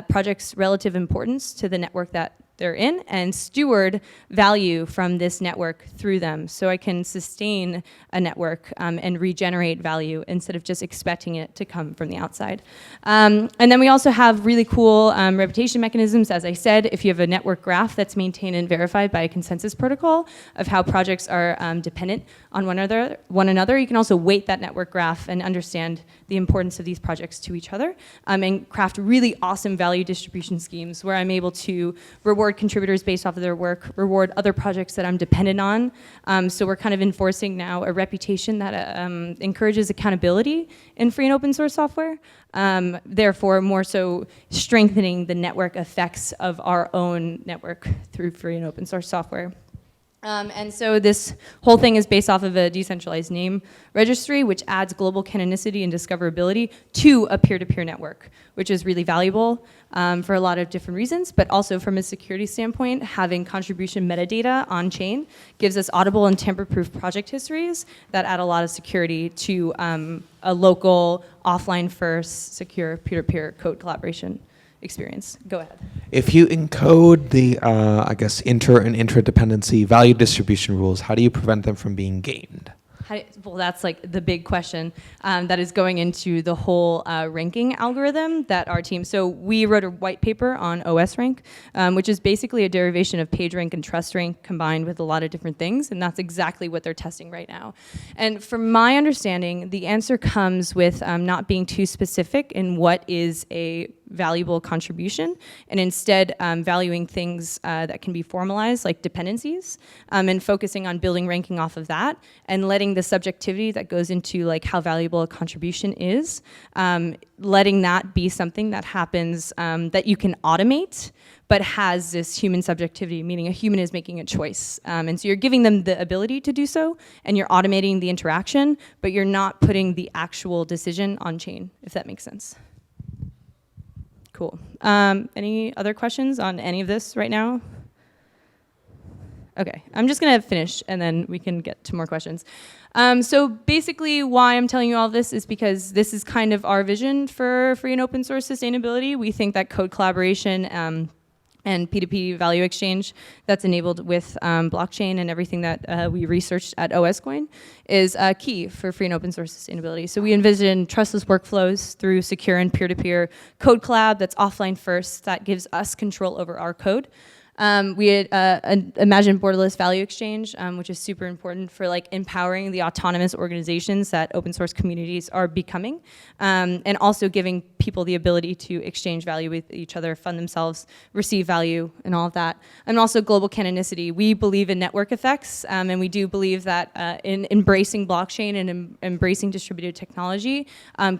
Speaker 10: project's relative importance to the network that they're in and steward value from this network through them. So I can sustain a network and regenerate value instead of just expecting it to come from the outside. And then we also have really cool reputation mechanisms. As I said, if you have a network graph that's maintained and verified by a consensus protocol of how projects are dependent on one another, you can also weight that network graph and understand the importance of these projects to each other and craft really awesome value distribution schemes where I'm able to reward contributors based off of their work, reward other projects that I'm dependent on. So we're kind of enforcing now a reputation that encourages accountability in free and open source software, therefore more so strengthening the network effects of our own network through free and open source software. And so this whole thing is based off of a decentralized name registry, which adds global canonicity and discoverability to a peer-to-peer network, which is really valuable for a lot of different reasons, but also from a security standpoint, having contribution metadata on-chain gives us audible and tamper-proof project histories that add a lot of security to a local, offline-first, secure peer-to-peer code collaboration experience. Go ahead.
Speaker 3: If you encode the, inter and intradependency value distribution rules, how do you prevent them from being gamed?
Speaker 10: Well, that's like the big question that is going into the whole ranking algorithm that our team, so we wrote a white paper on OS rank, which is basically a derivation of PageRank and TrustRank combined with a lot of different things, and that's exactly what they're testing right now. And from my understanding, the answer comes with not being too specific in what is a valuable contribution, and instead valuing things that can be formalized, like dependencies, and focusing on building ranking off of that, and letting the subjectivity that goes into like how valuable a contribution is, letting that be something that happens that you can automate, but has this human subjectivity, meaning a human is making a choice. And so you're giving them the ability to do so, and you're automating the interaction, but you're not putting the actual decision on chain, if that makes sense. Cool. Any other questions on any of this right now? Okay, I'm just gonna finish and then we can get to more questions. So basically why I'm telling you all this is because this is kind of our vision for free and open source sustainability. We think that code collaboration and P2P value exchange that's enabled with blockchain and everything that we researched at OSCoin is key for free and open source sustainability. So we envision trustless workflows through secure and peer-to-peer code collab that's offline first, that gives us control over our code. We had imagined borderless value exchange, which is super important for like empowering the autonomous organizations that open source communities are becoming, and also giving people the ability to exchange value with each other, fund themselves, receive value, and all of that. And also global canonicity. We believe in network effects, and we do believe that in embracing blockchain and embracing distributed technology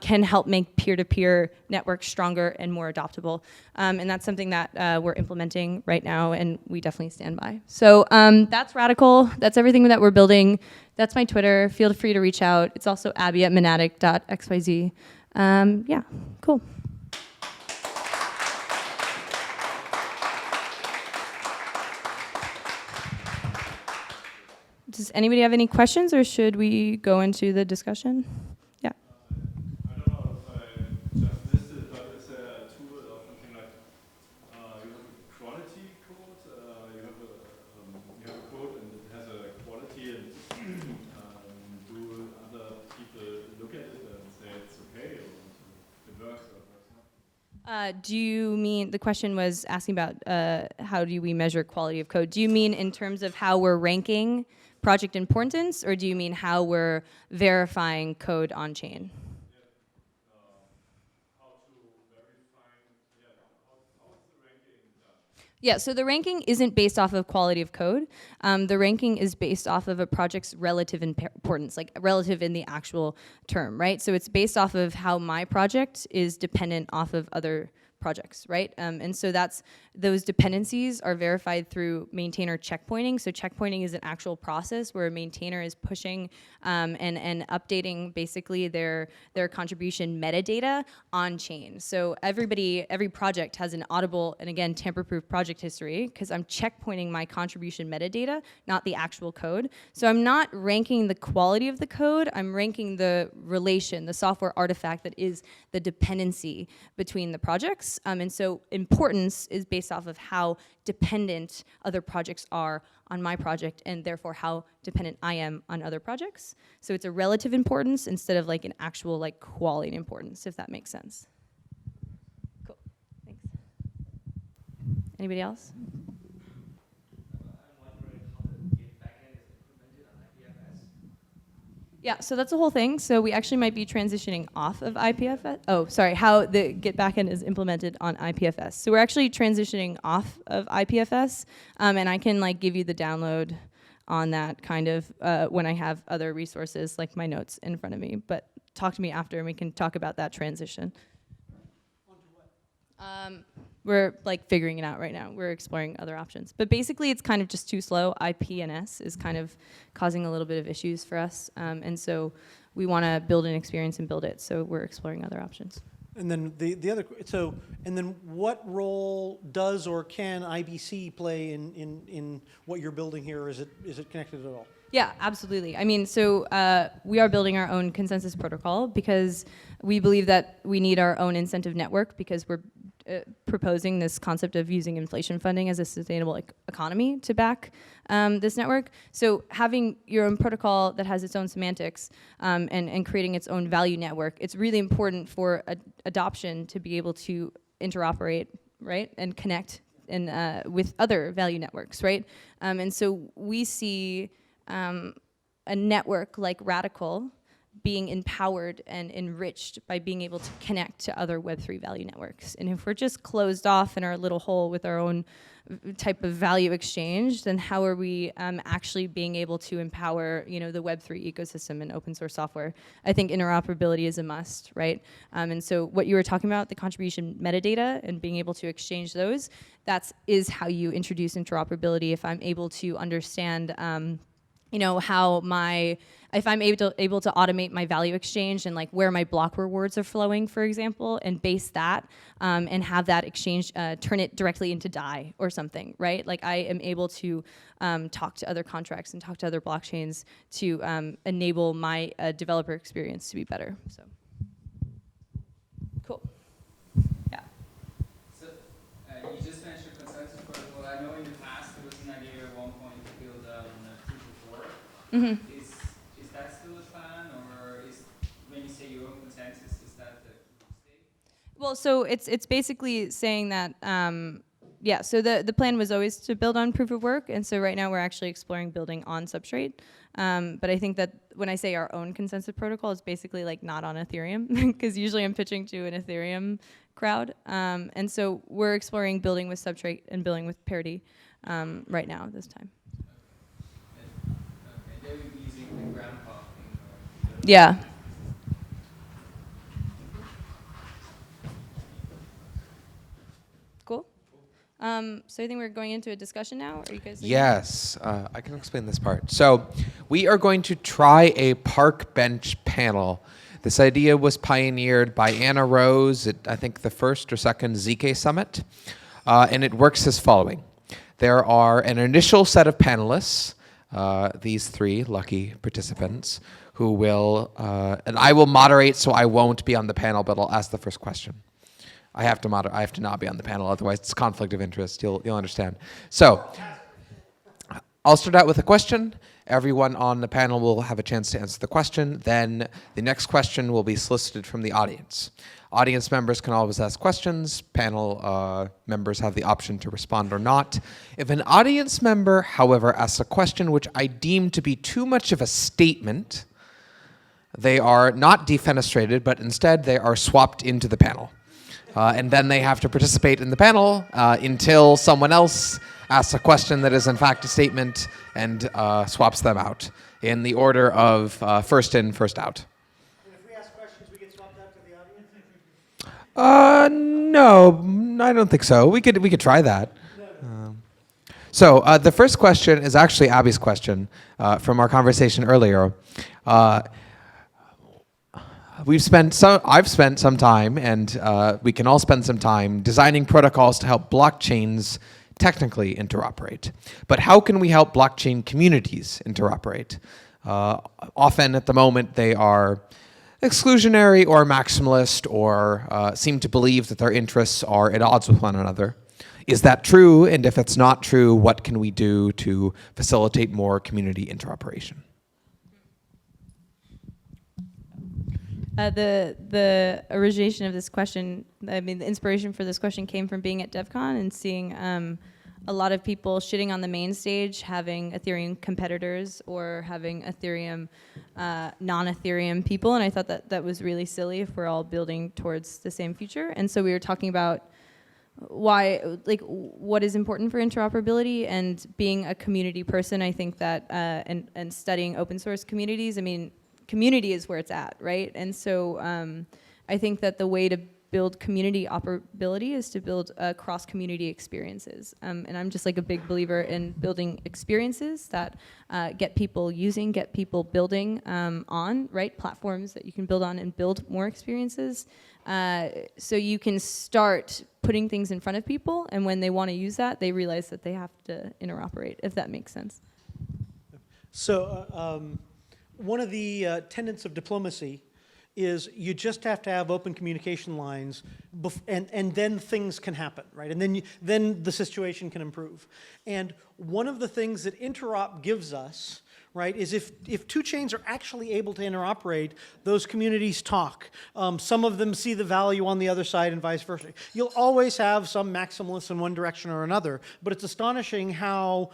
Speaker 10: can help make peer-to-peer networks stronger and more adoptable. And that's something that we're implementing right now, and we definitely stand by. So that's Radical. That's everything that we're building. That's my Twitter. Feel free to reach out. It's also abbi@monadic.xyz. Yeah, cool. Does anybody have any questions, or should we go into the discussion? Yeah.
Speaker 11: I don't know if I just missed it, but is there a tool or something like you have a quality code, you have a code and it has a quality, and do other people look at it and say it's okay, or it works or it works not?
Speaker 10: Do you mean, the question was asking about how do we measure quality of code? Do you mean in terms of how we're ranking project importance, or do you mean how we're verifying code on chain? Yeah, so the ranking isn't based off of quality of code. The ranking is based off of a project's relative importance, like relative in the actual term, right? So it's based off of how my project is dependent off of other projects, right? And so those dependencies are verified through maintainer checkpointing. So checkpointing is an actual process where a maintainer is pushing and updating basically their contribution metadata on chain. So every project has an auditable and again tamper-proof project history because I'm checkpointing my contribution metadata, not the actual code. So I'm not ranking the quality of the code, I'm ranking the relation, the software artifact that is the dependency between the projects. And so importance is based off of how dependent other projects are on my project, and therefore how dependent I am on other projects. So it's a relative importance instead of like an actual like quality importance, if that makes sense. Cool, thanks. Anybody else? Yeah, so that's the whole thing. So we actually might be transitioning off of IPFS. Oh, sorry, how the Git backend is implemented on IPFS. So we're actually transitioning off of IPFS, and I can like give you the download on that kind of when I have other resources like my notes in front of me. But talk to me after and we can talk about that transition. We're like figuring it out right now. We're exploring other options. But basically it's kind of just too slow. IPNS is kind of causing a little bit of issues for us. And so we want to build an experience and build it. So we're exploring other options.
Speaker 2: And then the other, so, and then what role does or can IBC play in what you're building here? Or is it connected at all?
Speaker 10: Yeah, absolutely. I mean, so we are building our own consensus protocol because we believe that we need our own incentive network because we're proposing this concept of using inflation funding as a sustainable economy to back this network. So having your own protocol that has its own semantics and creating its own value network, it's really important for adoption to be able to interoperate, right, and connect with other value networks, right? And so we see a network like Radical being empowered and enriched by being able to connect to other Web3 value networks. And if we're just closed off in our little hole with our own type of value exchange, then how are we actually being able to empower, you know, the Web3 ecosystem and open source software? I think interoperability is a must, right? And so what you were talking about, the contribution metadata and being able to exchange those, is how you introduce interoperability. If I'm able to understand how if I'm able to automate my value exchange and like where my block rewards are flowing, for example, and base that and have that exchange turn it directly into DAI or something, right? Like I am able to talk to other contracts and talk to other blockchains to enable my developer experience to be better. So, cool. Yeah.
Speaker 5: So you just mentioned consensus protocol. I know in the past there was an idea at one point to build a proof of work.
Speaker 10: Mm-hmm.
Speaker 5: Is that still a plan, or when you say your own consensus, is that the state?
Speaker 10: Well, so it's basically saying that, so the plan was always to build on proof of work, and so right now we're actually exploring building on Substrate. But I think that when I say our own consensus protocol, it's basically like not on Ethereum, because usually I'm pitching to an Ethereum crowd. And so we're exploring building with Substrate and building with Parity right now this time.
Speaker 5: They would be using the grandpa thing.
Speaker 10: Yeah. Cool. So I think we're going into a discussion now. Are you guys?
Speaker 3: Yes, I can explain this part. So we are going to try a park bench panel. This idea was pioneered by Anna Rose at, I think, the first or second ZK Summit. And it works as following. There are an initial set of panelists, these three lucky participants, who will, and I will moderate, so I won't be on the panel, but I'll ask the first question. I have to not be on the panel, otherwise it's conflict of interest. You'll understand. So, I'll start out with a question. Everyone on the panel will have a chance to answer the question. Then the next question will be solicited from the audience. Audience members can always ask questions. Panel members have the option to respond or not. If an audience member, however, asks a question which I deem to be too much of a statement, they are not defenestrated, but instead they are swapped into the panel. And then they have to participate in the panel until someone else asks a question that is in fact a statement and swaps them out in the order of first in, first out.
Speaker 2: And if we ask questions, we get swapped out to the audience?
Speaker 3: No, I don't think so. We could try that. So the first question is actually Abby's question from our conversation earlier. I've spent some time, and we can all spend some time designing protocols to help blockchains technically interoperate. But how can we help blockchain communities interoperate? Often at the moment they are exclusionary or maximalist or seem to believe that their interests are at odds with one another. Is that true? And if it's not true, what can we do to facilitate more community interoperation?
Speaker 10: The origination of this question, I mean, the inspiration for this question came from being at DevCon and seeing a lot of people shitting on the main stage, having Ethereum competitors or having Ethereum, non-Ethereum people, and I thought that was really silly if we're all building towards the same future. And so we were talking about what is important for interoperability, and being a community person, I think that, and studying open source communities, I mean, community is where it's at, right? And so I think that the way to build community operability is to build cross-community experiences. And I'm just like a big believer in building experiences that get people using, get people building on, right? Platforms that you can build on and build more experiences. So you can start putting things in front of people, and when they want to use that, they realize that they have to interoperate, if that makes sense.
Speaker 2: So one of the tenets of diplomacy is you just have to have open communication lines, and then things can happen, right? And then the situation can improve. And one of the things that interop gives us, right, is if two chains are actually able to interoperate, those communities talk. Some of them see the value on the other side and vice versa. You'll always have some maximalists in one direction or another, but it's astonishing how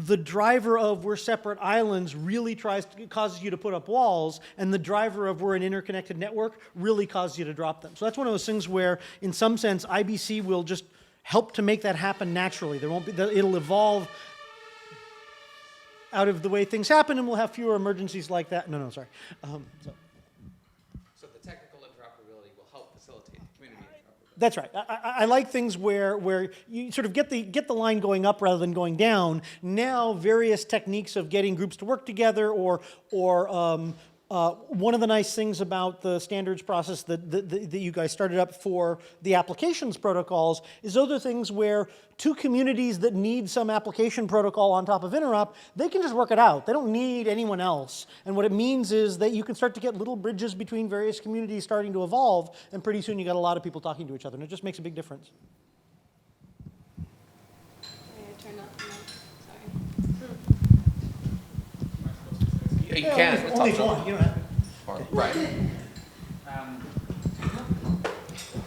Speaker 2: the driver of we're separate islands really causes you to put up walls, and the driver of we're an interconnected network really causes you to drop them. So that's one of those things where, in some sense, IBC will just help to make that happen naturally. It'll evolve out of the way things happen, and we'll have fewer emergencies like that. Sorry.
Speaker 3: So the technical interoperability will help facilitate community interoperability.
Speaker 2: That's right. I like things where you sort of get the line going up rather than going down. Now, various techniques of getting groups to work together, or one of the nice things about the standards process that you guys started up for the applications protocols is other things where two communities that need some application protocol on top of interop, they can just work it out. They don't need anyone else. And what it means is that you can start to get little bridges between various communities starting to evolve, and pretty soon you got a lot of people talking to each other, and it just makes a big difference.
Speaker 3: You can.
Speaker 2: Only one. You don't have to.
Speaker 3: Right.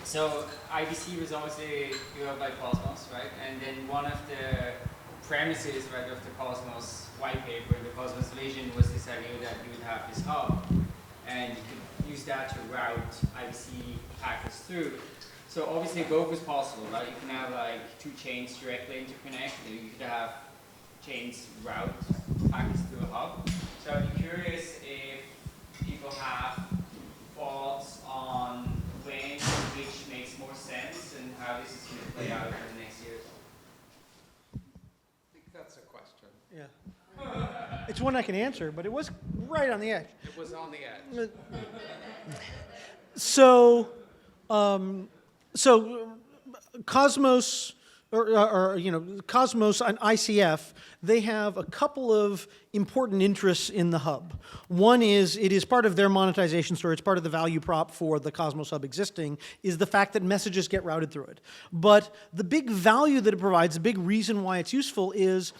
Speaker 5: So IBC was obviously developed by Cosmos, right? And then one of the premises, right, of the Cosmos white paper, the Cosmos vision, was this idea that you would have this hub, and you could use that to route IBC packets through. So obviously both is possible, right? You can have like two chains directly interconnect, and you could have chains route packets through a hub. So I'd be curious if people have thoughts on when which makes more sense and how this is going to play out in the next years.
Speaker 3: I think that's a question.
Speaker 2: Yeah. It's one I can answer, but it was right on the edge.
Speaker 3: It was on the edge.
Speaker 2: So Cosmos, Cosmos and ICF, they have a couple of important interests in the hub. One is it is part of their monetization story, it's part of the value prop for the Cosmos hub existing, is the fact that messages get routed through it. But the big value that it provides, the big reason why it's useful is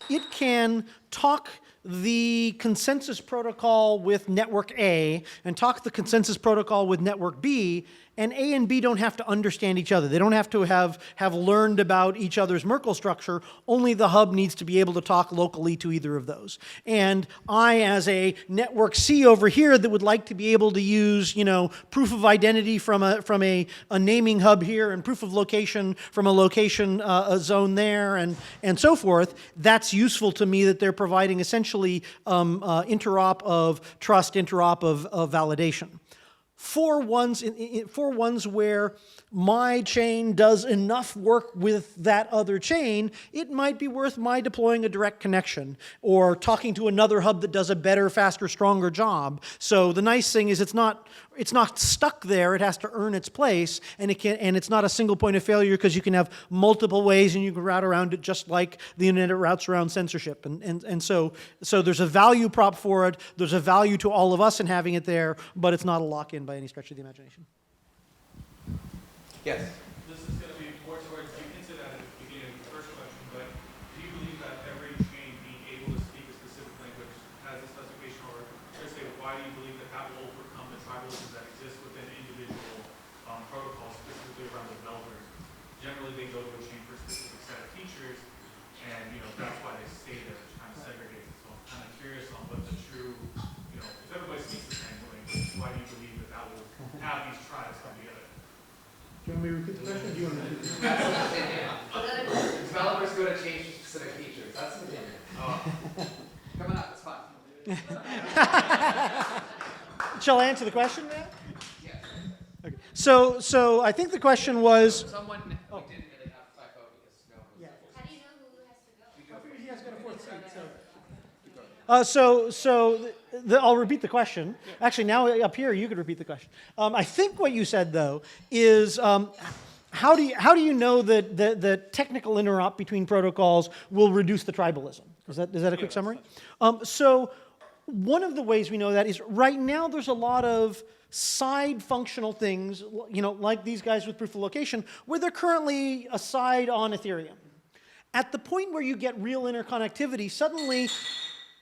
Speaker 2: it can talk the consensus protocol with network A and talk the consensus protocol with network B, and A and B don't have to understand each other. They don't have to have learned about each other's Merkle structure. Only the hub needs to be able to talk locally to either of those. And I, as a network C over here that would like to be able to use, proof of identity from a naming hub here and proof of location from a location zone there and so forth, that's useful to me that they're providing essentially interop of trust, interop of validation. For ones where my chain does enough work with that other chain, it might be worth my deploying a direct connection or talking to another hub that does a better, faster, stronger job. So the nice thing is it's not stuck there. It has to earn its place, and it's not a single point of failure because you can have multiple ways and you can route around it just like the internet routes around censorship. And so there's a value prop for it. There's a value to all of us in having it there, but it's not a lock-in by any stretch of the imagination.
Speaker 3: Yes.
Speaker 7: This is going to be more towards, you hinted at it at the beginning of the first question, but do you believe that every chain being able to speak a specific language has a specification, or let's say, why do you believe that that will overcome the tribalism that exists within individual protocols, specifically around developers? Generally, they go to a chain for a specific set of features, and that's why they stay there, to kind of segregate it. So I'm kind of curious on what the true, if everybody speaks the same language, why do you believe that that will have these tribes come together?
Speaker 2: Do you want me to repeat the question? Or do you want me to
Speaker 3: Developers go to change specific features. That's the thing. Come on up, it's fine.
Speaker 2: Shall I answer the question now?
Speaker 3: Yes.
Speaker 2: Okay. So I think the question was.
Speaker 3: Someone we didn't really have FIFO because no one was.
Speaker 2: Yeah.
Speaker 1: How do you know who has to go?
Speaker 2: I figured he has got a fourth seat. I'll repeat the question. Actually, now up here, you could repeat the question. I think what you said, though, is how do you know that the technical interop between protocols will reduce the tribalism? Is that a quick summary? So one of the ways we know that is right now there's a lot of side functional things, like these guys with proof of location, where they're currently a side on Ethereum. At the point where you get real interconnectivity, suddenly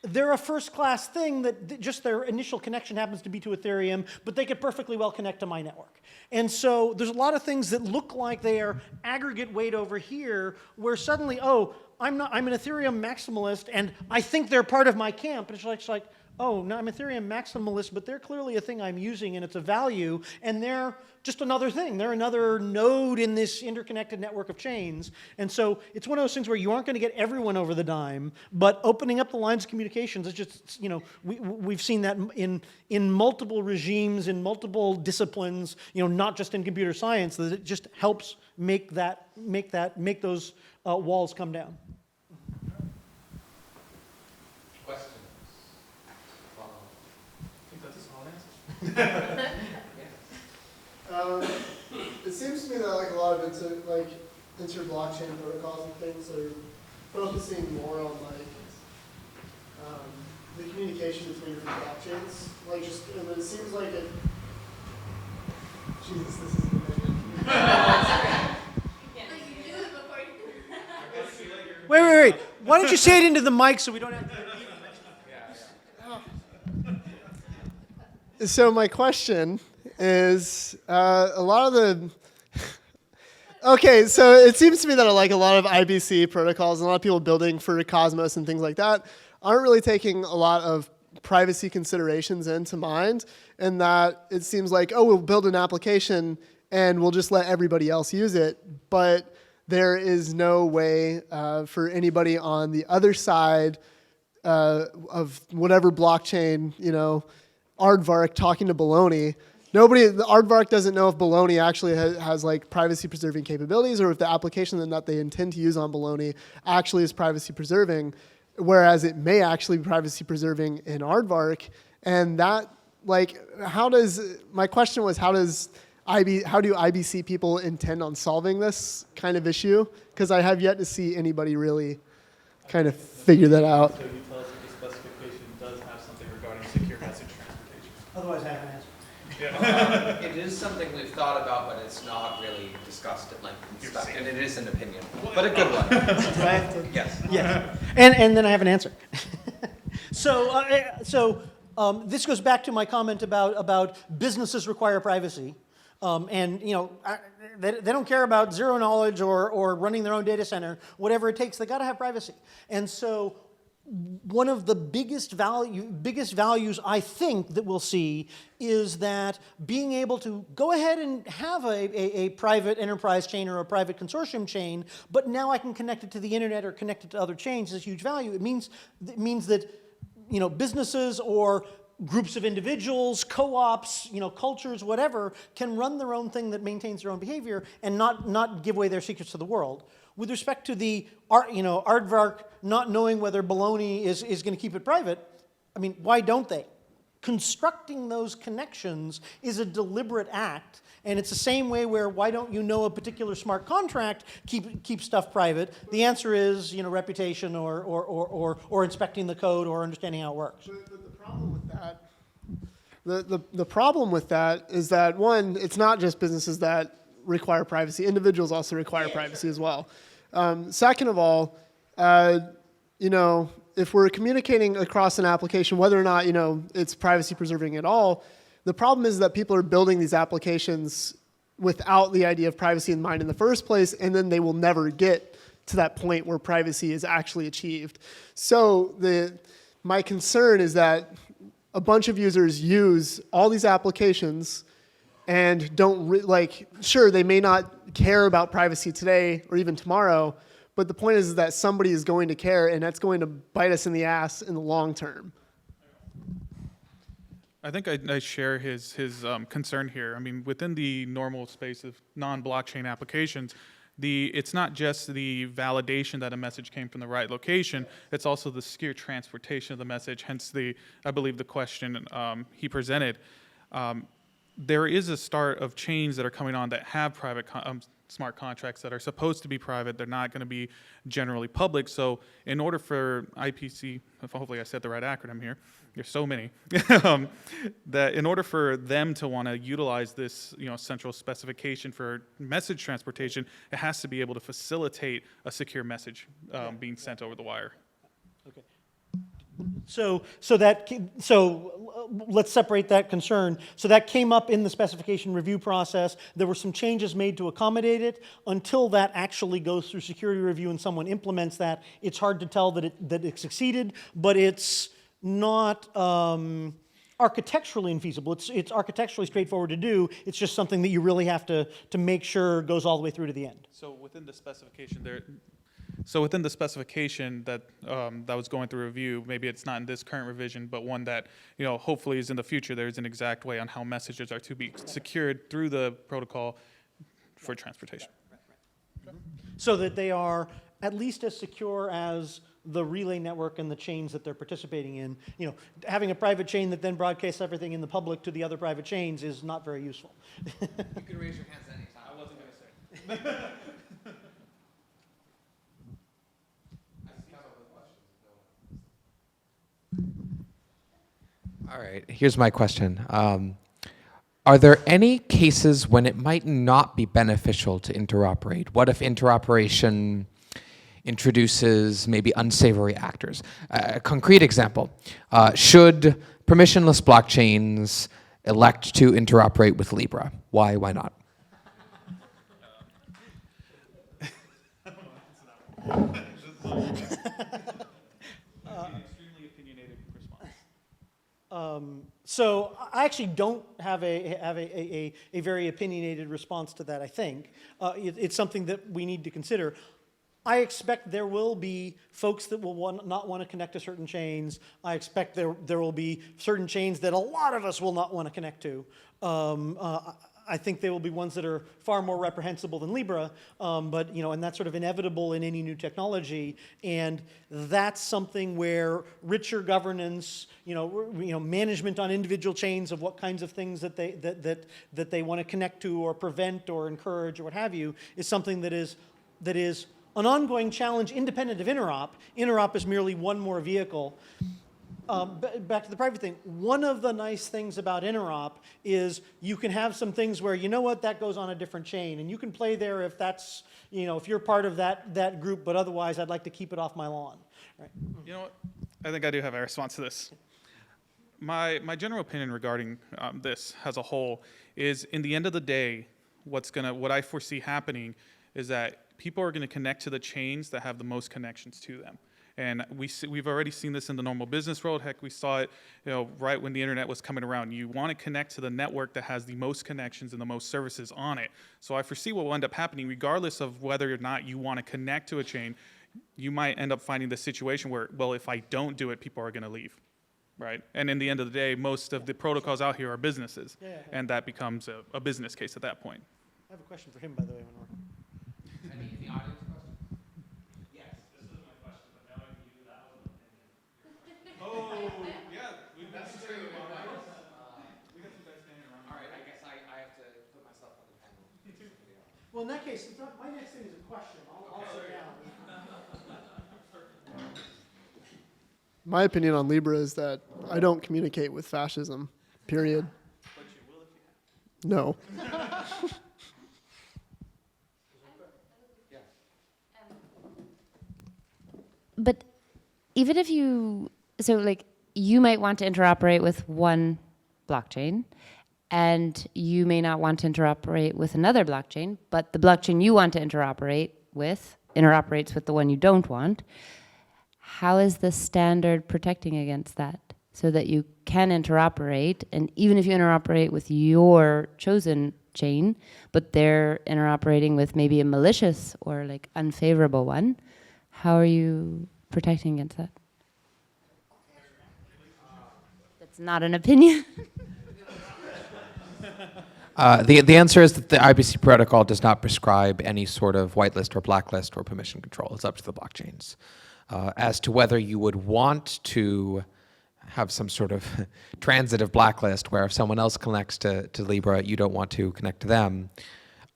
Speaker 2: they're a first-class thing that just their initial connection happens to be to Ethereum, but they could perfectly well connect to my network. And so there's a lot of things that look like they are aggregate weight over here, where suddenly, I'm an Ethereum maximalist, and I think they're part of my camp. And it's like, oh, no, I'm Ethereum maximalist, but they're clearly a thing I'm using and it's a value, and they're just another thing. They're another node in this interconnected network of chains. And so it's one of those things where you aren't going to get everyone over the dime, but opening up the lines of communications is just, we've seen that in multiple regimes, in multiple disciplines, not just in computer science, that it just helps make those walls come down.
Speaker 3: Questions?
Speaker 7: I think that's a solid answer.
Speaker 12: It seems to me that like a lot of inter-blockchain protocols and things are focusing more on the communication between different blockchains. And it seems like it. Jesus, this is amazing.
Speaker 2: Wait. Why don't you say it into the mic so we don't have to...
Speaker 12: So my question is, a lot of the... Okay, so it seems to me that a lot of IBC protocols and a lot of people building for Cosmos and things like that aren't really taking a lot of privacy considerations into mind, and that it seems like, oh, we'll build an application and we'll just let everybody else use it, but there is no way for anybody on the other side of whatever blockchain, Aardvark talking to Baloney. The Aardvark doesn't know if Baloney actually has privacy preserving capabilities, or if the application that they intend to use on Baloney actually is privacy preserving, whereas it may actually be privacy preserving in Aardvark. And that, my question was, how do IBC people intend on solving this kind of issue? Because I have yet to see anybody really kind of figure that out.
Speaker 7: So you tell us that the specification does have something regarding secure message transportation.
Speaker 2: Otherwise, I have an answer.
Speaker 3: It is something we've thought about, but it's not really discussed at length and stuff, and it is an opinion, but a good one. Yes.
Speaker 2: Yes. And then I have an answer. So this goes back to my comment about businesses require privacy. They don't care about zero knowledge or running their own data center, whatever it takes. They got to have privacy. And so one of the biggest values I think that we'll see is that being able to go ahead and have a private enterprise chain or a private consortium chain, but now I can connect it to the internet or connect it to other chains is huge value. It means that businesses or groups of individuals, co-ops, cultures, whatever, can run their own thing that maintains their own behavior and not give away their secrets to the world. With respect to the Aardvark not knowing whether Baloney is going to keep it private, I mean, why don't they? Constructing those connections is a deliberate act, and it's the same way where why don't you know a particular smart contract keep stuff private? The answer is reputation or inspecting the code or understanding how it works.
Speaker 12: But the problem with that, the problem with that is that, one, it's not just businesses that require privacy. Individuals also require privacy as well. Second of all, if we're communicating across an application, whether or not it's privacy preserving at all, the problem is that people are building these applications without the idea of privacy in mind in the first place, and then they will never get to that point where privacy is actually achieved. So my concern is that a bunch of users use all these applications and sure, they may not care about privacy today or even tomorrow, but the point is that somebody is going to care, and that's going to bite us in the ass in the long term.
Speaker 7: I think I share his concern here. I mean, within the normal space of non-blockchain applications, it's not just the validation that a message came from the right location, it's also the secure transportation of the message, hence I believe the question he presented. There is a start of chains that are coming on that have private smart contracts that are supposed to be private. They're not going to be generally public. So in order for IPC, hopefully I said the right acronym here, there's so many, that in order for them to want to utilize this central specification for message transportation, it has to be able to facilitate a secure message being sent over the wire.
Speaker 2: Okay. So let's separate that concern. So that came up in the specification review process. There were some changes made to accommodate it. Until that actually goes through security review and someone implements that, it's hard to tell that it succeeded, but it's not architecturally infeasible. It's architecturally straightforward to do. It's just something that you really have to make sure goes all the way through to the end.
Speaker 7: So within the specification that that was going through review, maybe it's not in this current revision, but one that hopefully is in the future. There's an exact way on how messages are to be secured through the protocol for transportation.
Speaker 2: So that they are at least as secure as the relay network and the chains that they're participating in. Having a private chain that then broadcasts everything in the public to the other private chains is not very useful.
Speaker 3: You can raise your hands anytime.
Speaker 7: I wasn't going to say.
Speaker 3: All right, here's my question. Are there any cases when it might not be beneficial to interoperate? What if interoperation introduces maybe unsavory actors? A concrete example, should permissionless blockchains elect to interoperate with Libra? Why not?
Speaker 7: Extremely opinionated response.
Speaker 2: So I actually don't have a very opinionated response to that, I think. It's something that we need to consider. I expect there will be folks that will not want to connect to certain chains. I expect there will be certain chains that a lot of us will not want to connect to. I think they will be ones that are far more reprehensible than Libra, but and that's sort of inevitable in any new technology. And that's something where richer governance, management on individual chains of what kinds of things that they want to connect to or prevent or encourage or what have you, is something that is an ongoing challenge independent of interop. Interop is merely one more vehicle. Back to the private thing, one of the nice things about interop is you can have some things where, that goes on a different chain, and you can play there if that's, if you're part of that group, but otherwise I'd like to keep it off my lawn. Right?
Speaker 7: You know what? I think I do have a response to this. My general opinion regarding this as a whole is, in the end of the day, what I foresee happening is that people are going to connect to the chains that have the most connections to them. And we've already seen this in the normal business world. Heck, we saw it, right when the internet was coming around. You want to connect to the network that has the most connections and the most services on it. So I foresee what will end up happening, regardless of whether or not you want to connect to a chain. You might end up finding the situation where, well, if I don't do it, people are going to leave, right? And in the end of the day, most of the protocols out here are businesses, and that becomes a business case at that point.
Speaker 2: I have a question for him, by the way, when we're.
Speaker 3: Any in the audience questions?
Speaker 6: Yes, this is my question, but now I can use that one.
Speaker 7: Oh, yeah. That's true. We got some guys standing around.
Speaker 3: All right, I guess I have to put myself on the panel.
Speaker 2: Well, in that case, my next thing is a question. I'll sit down.
Speaker 12: My opinion on Libra is that I don't communicate with fascism, period.
Speaker 7: But you will if you
Speaker 12: No.
Speaker 1: But even if you might want to interoperate with one blockchain, and you may not want to interoperate with another blockchain, but the blockchain you want to interoperate with interoperates with the one you don't want. How is the standard protecting against that? So that you can interoperate, and even if you interoperate with your chosen chain, but they're interoperating with maybe a malicious or unfavorable one, how are you protecting against that? That's not an opinion.
Speaker 3: The answer is that the IBC protocol does not prescribe any sort of whitelist or blacklist or permission control. It's up to the blockchains. As to whether you would want to have some sort of transitive blacklist where if someone else connects to Libra, you don't want to connect to them,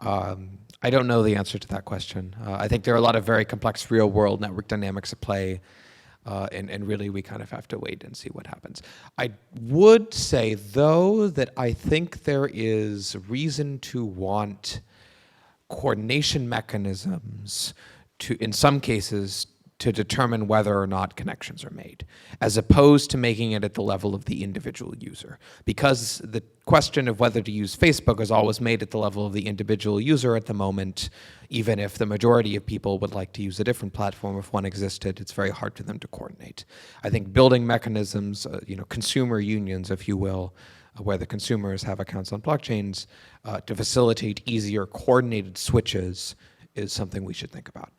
Speaker 3: I don't know the answer to that question. I think there are a lot of very complex real-world network dynamics at play, and really we kind of have to wait and see what happens. I would say, though, that I think there is reason to want coordination mechanisms to, in some cases, to determine whether or not connections are made, as opposed to making it at the level of the individual user. Because the question of whether to use Facebook is always made at the level of the individual user at the moment, even if the majority of people would like to use a different platform if one existed, it's very hard for them to coordinate. I think building mechanisms, consumer unions, if you will, where the consumers have accounts on blockchains, to facilitate easier coordinated switches is something we should think about.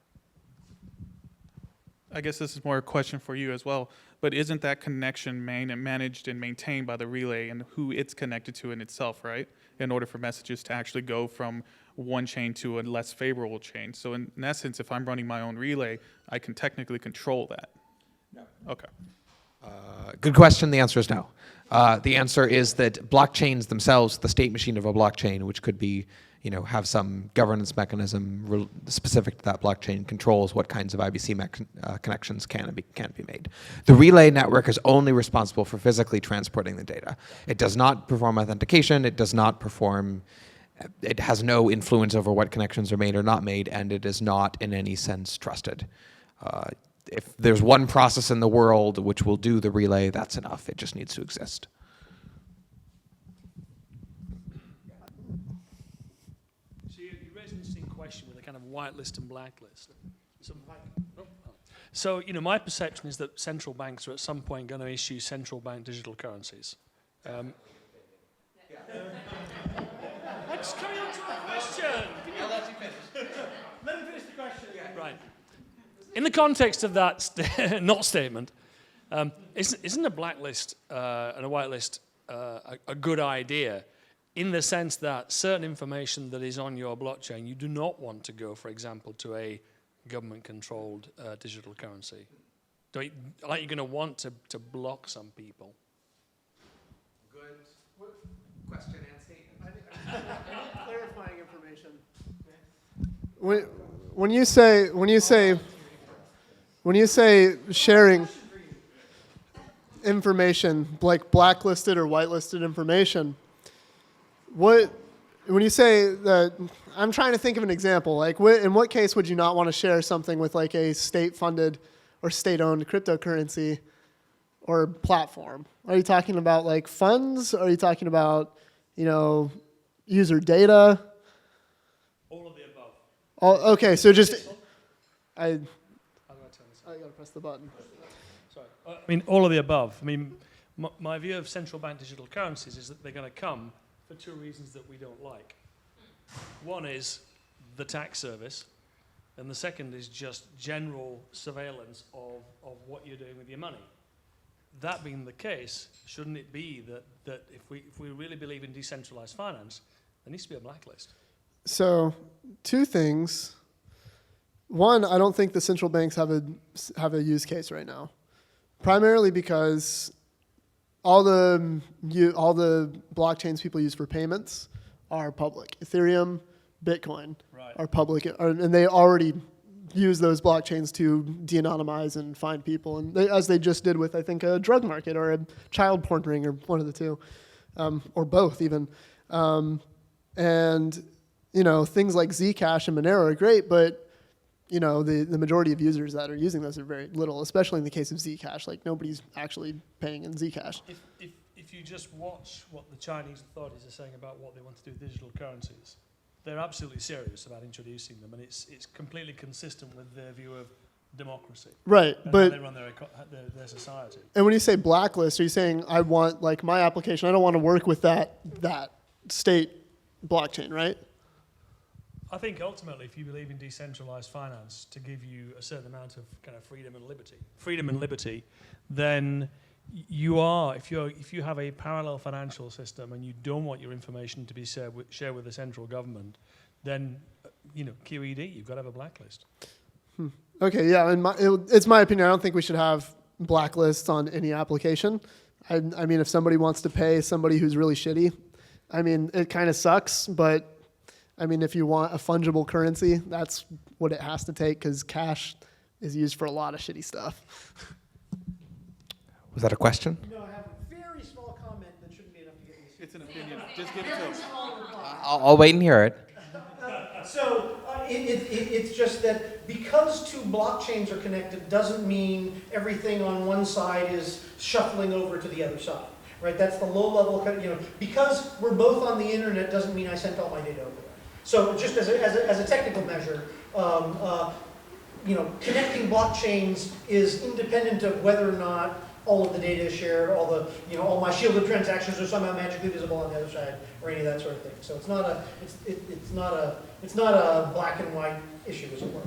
Speaker 7: I guess this is more a question for you as well, but isn't that connection managed and maintained by the relay and who it's connected to in itself, right? In order for messages to actually go from one chain to a less favorable chain. So in essence, if I'm running my own relay, I can technically control that. No. Okay.
Speaker 3: Good question. The answer is no. The answer is that blockchains themselves, the state machine of a blockchain, which could be, have some governance mechanism specific to that blockchain, controls what kinds of IBC connections can be made. The relay network is only responsible for physically transporting the data. It does not perform authentication. It does not perform. It has no influence over what connections are made or not made, and it is not in any sense trusted. If there's one process in the world which will do the relay, that's enough. It just needs to exist.
Speaker 6: So you raised an interesting question with a kind of whitelist and blacklist. So, my perception is that central banks are at some point going to issue central bank digital currencies. I'm just coming on to a question.
Speaker 3: I'll let you finish.
Speaker 6: Let me finish the question. Right. In the context of that not statement, isn't a blacklist and a whitelist a good idea in the sense that certain information that is on your blockchain, you do not want to go, for example, to a government-controlled digital currency? Aren't you going to want to block some people?
Speaker 3: Good question and statement.
Speaker 12: Clarifying information. When you say sharing information, like blacklisted or whitelisted information, when you say that, I'm trying to think of an example. Like, in what case would you not want to share something with like a state-funded or state-owned cryptocurrency or platform? Are you talking about like funds? Are you talking about, user data?
Speaker 6: All of the above.
Speaker 12: Okay, so just I gotta press the button.
Speaker 6: Sorry. All of the above. My view of central bank digital currencies is that they're going to come for two reasons that we don't like. One is the tax service, and the second is just general surveillance of what you're doing with your money. That being the case, shouldn't it be that if we really believe in decentralized finance, there needs to be a blacklist?
Speaker 12: So, two things. One, I don't think the central banks have a use case right now, primarily because all the blockchains people use for payments are public. Ethereum, Bitcoin are public, and they already use those blockchains to de-anonymize and find people, and as they just did with, I think, a drug market or a child porn ring, or one of the two, or both even. And things like Zcash and Monero are great, but the majority of users that are using those are very little, especially in the case of Zcash. Like, nobody's actually paying in Zcash.
Speaker 6: If you just watch what the Chinese authorities are saying about what they want to do with digital currencies, they're absolutely serious about introducing them, and it's completely consistent with their view of democracy.
Speaker 12: Right,
Speaker 6: and
Speaker 12: but
Speaker 6: how they run their society.
Speaker 12: And when you say blacklist, are you saying I want, like, my application, I don't want to work with that state blockchain, right?
Speaker 6: I think ultimately, if you believe in decentralized finance to give you a certain amount of kind of freedom and liberty, then you are, if you have a parallel financial system and you don't want your information to be shared with the central government, then QED, you've got to have a blacklist.
Speaker 12: Okay, yeah, and it's my opinion. I don't think we should have blacklists on any application. I mean, if somebody wants to pay somebody who's really shitty, it kind of sucks, but if you want a fungible currency, that's what it has to take, because cash is used for a lot of shitty stuff.
Speaker 3: Was that a question?
Speaker 2: No, I have a very small comment that shouldn't be enough to get me.
Speaker 7: It's an opinion. Just give it to us.
Speaker 3: I'll wait and hear it.
Speaker 2: So it's just that because two blockchains are connected doesn't mean everything on one side is shuffling over to the other side, right? That's the low level, because we're both on the internet doesn't mean I sent all my data over there. So just as a technical measure, connecting blockchains is independent of whether or not all of the data is shared, all my shielded transactions are somehow magically visible on the other side, or any of that sort of thing. So it's not a black and white issue, as it were.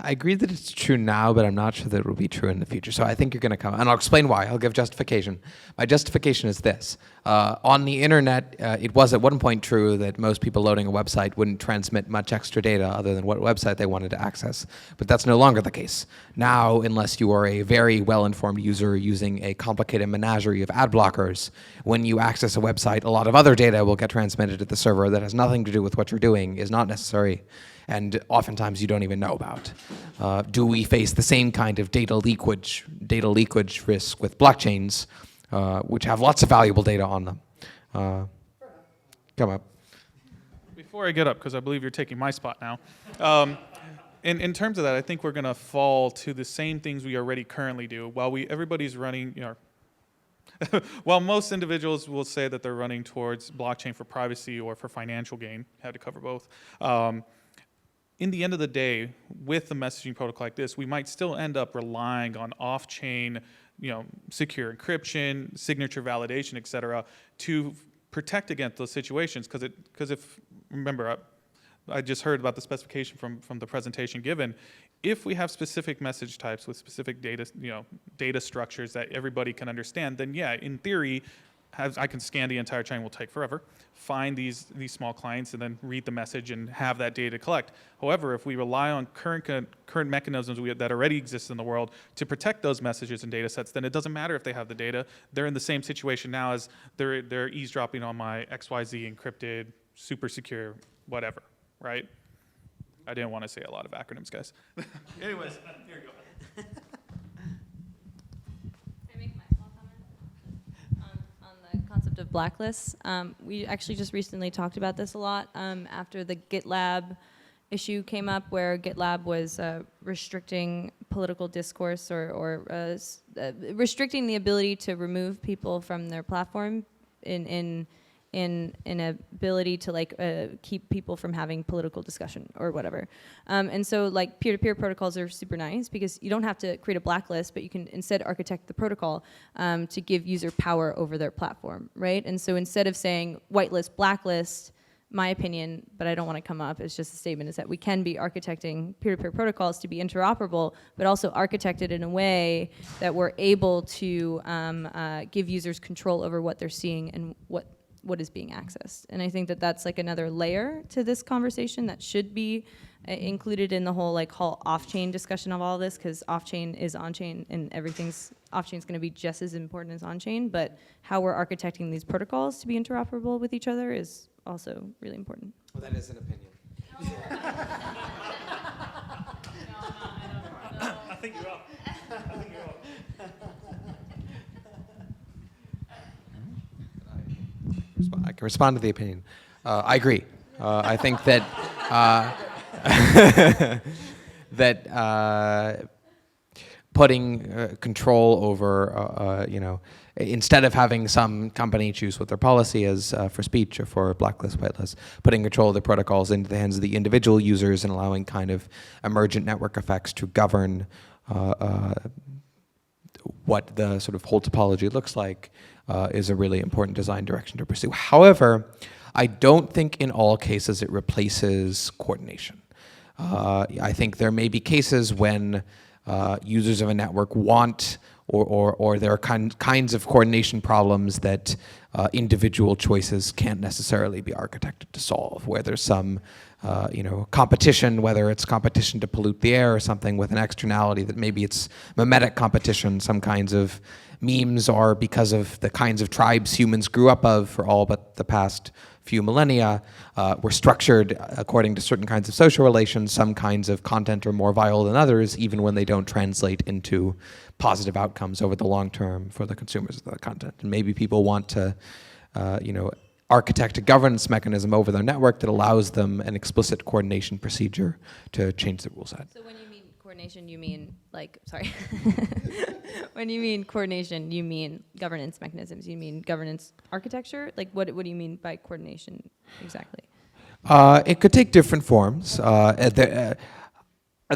Speaker 3: I agree that it's true now, but I'm not sure that it will be true in the future. So I think you're going to come, and I'll explain why. I'll give justification. My justification is this. On the internet, it was at one point true that most people loading a website wouldn't transmit much extra data other than what website they wanted to access. But that's no longer the case. Now, unless you are a very well-informed user using a complicated menagerie of ad blockers, when you access a website, a lot of other data will get transmitted to the server that has nothing to do with what you're doing, is not necessary, and oftentimes you don't even know about. Do we face the same kind of data leakage risk with blockchains, which have lots of valuable data on them? Come up.
Speaker 7: Before I get up, because I believe you're taking my spot now, in terms of that, I think we're going to fall to the same things we already currently do. While everybody's running, while most individuals will say that they're running towards blockchain for privacy or for financial gain, had to cover both. In the end of the day, with a messaging protocol like this, we might still end up relying on off-chain, secure encryption, signature validation, et cetera, to protect against those situations. Because remember, I just heard about the specification from the presentation given. If we have specific message types with specific data structures that everybody can understand, then yeah, in theory, I can scan the entire chain, will take forever, find these small clients, and then read the message and have that data collect. However, if we rely on current mechanisms that already exist in the world to protect those messages and data sets, then it doesn't matter if they have the data. They're in the same situation now as they're eavesdropping on my XYZ encrypted, super secure, whatever, right? I didn't want to say a lot of acronyms, guys. Anyways, here you go.
Speaker 10: Concept of blacklists. We actually just recently talked about this a lot after the GitLab issue came up, where GitLab was restricting political discourse or restricting the ability to remove people from their platform in ability to keep people from having political discussion or whatever. And so peer-to-peer protocols are super nice because you don't have to create a blacklist, but you can instead architect the protocol to give user power over their platform, right? And so instead of saying whitelist, blacklist, my opinion, but I don't want to come up, it's just a statement, is that we can be architecting peer-to-peer protocols to be interoperable, but also architected in a way that we're able to give users control over what they're seeing and what is being accessed. And I think that that's another layer to this conversation that should be included in the whole off-chain discussion of all this, because off-chain is on-chain and off-chain is going to be just as important as on-chain, but how we're architecting these protocols to be interoperable with each other is also really important.
Speaker 3: Well, that is an opinion.
Speaker 6: I think you're up.
Speaker 3: I can respond to the opinion. I agree. I think that that putting control over, instead of having some company choose what their policy is for speech or for blacklist, whitelist, putting control of the protocols into the hands of the individual users and allowing kind of emergent network effects to govern what the sort of whole topology looks like is a really important design direction to pursue. However, I don't think in all cases it replaces coordination. I think there may be cases when users of a network want or there are kinds of coordination problems that individual choices can't necessarily be architected to solve, where there's some competition, whether it's competition to pollute the air or something with an externality that maybe it's mimetic competition. Some kinds of memes are because of the kinds of tribes humans grew up of for all but the past few millennia, were structured according to certain kinds of social relations. Some kinds of content are more vital than others, even when they don't translate into positive outcomes over the long term for the consumers of the content. And maybe people want to architect a governance mechanism over their network that allows them an explicit coordination procedure to change the rule set.
Speaker 10: So when you mean coordination, you mean when you mean coordination, you mean governance mechanisms, you mean governance architecture? Like what do you mean by coordination exactly?
Speaker 3: It could take different forms.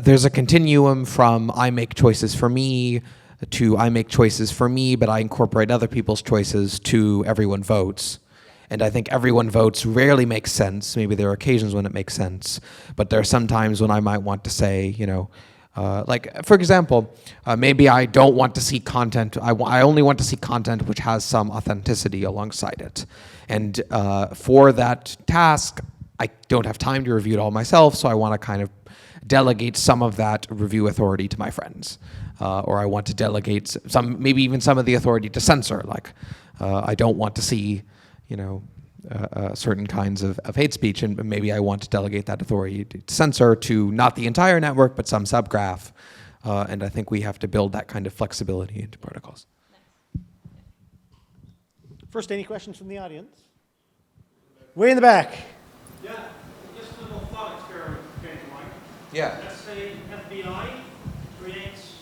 Speaker 3: There's a continuum from I make choices for me to I make choices for me, but I incorporate other people's choices to everyone votes. And I think everyone votes rarely makes sense. Maybe there are occasions when it makes sense, but there are some times when I might want to say, like for example, maybe I don't want to see content. I only want to see content which has some authenticity alongside it. And for that task, I don't have time to review it all myself, so I want to kind of delegate some of that review authority to my friends. Or I want to delegate maybe even some of the authority to censor. Like, I don't want to see, certain kinds of hate speech, and maybe I want to delegate that authority to censor to not the entire network, but some subgraph. And I think we have to build that kind of flexibility into protocols.
Speaker 2: First, any questions from the audience? Way in the back.
Speaker 6: Yeah, just a little thought experiment came to mind.
Speaker 3: Yeah.
Speaker 6: Let's say FBI creates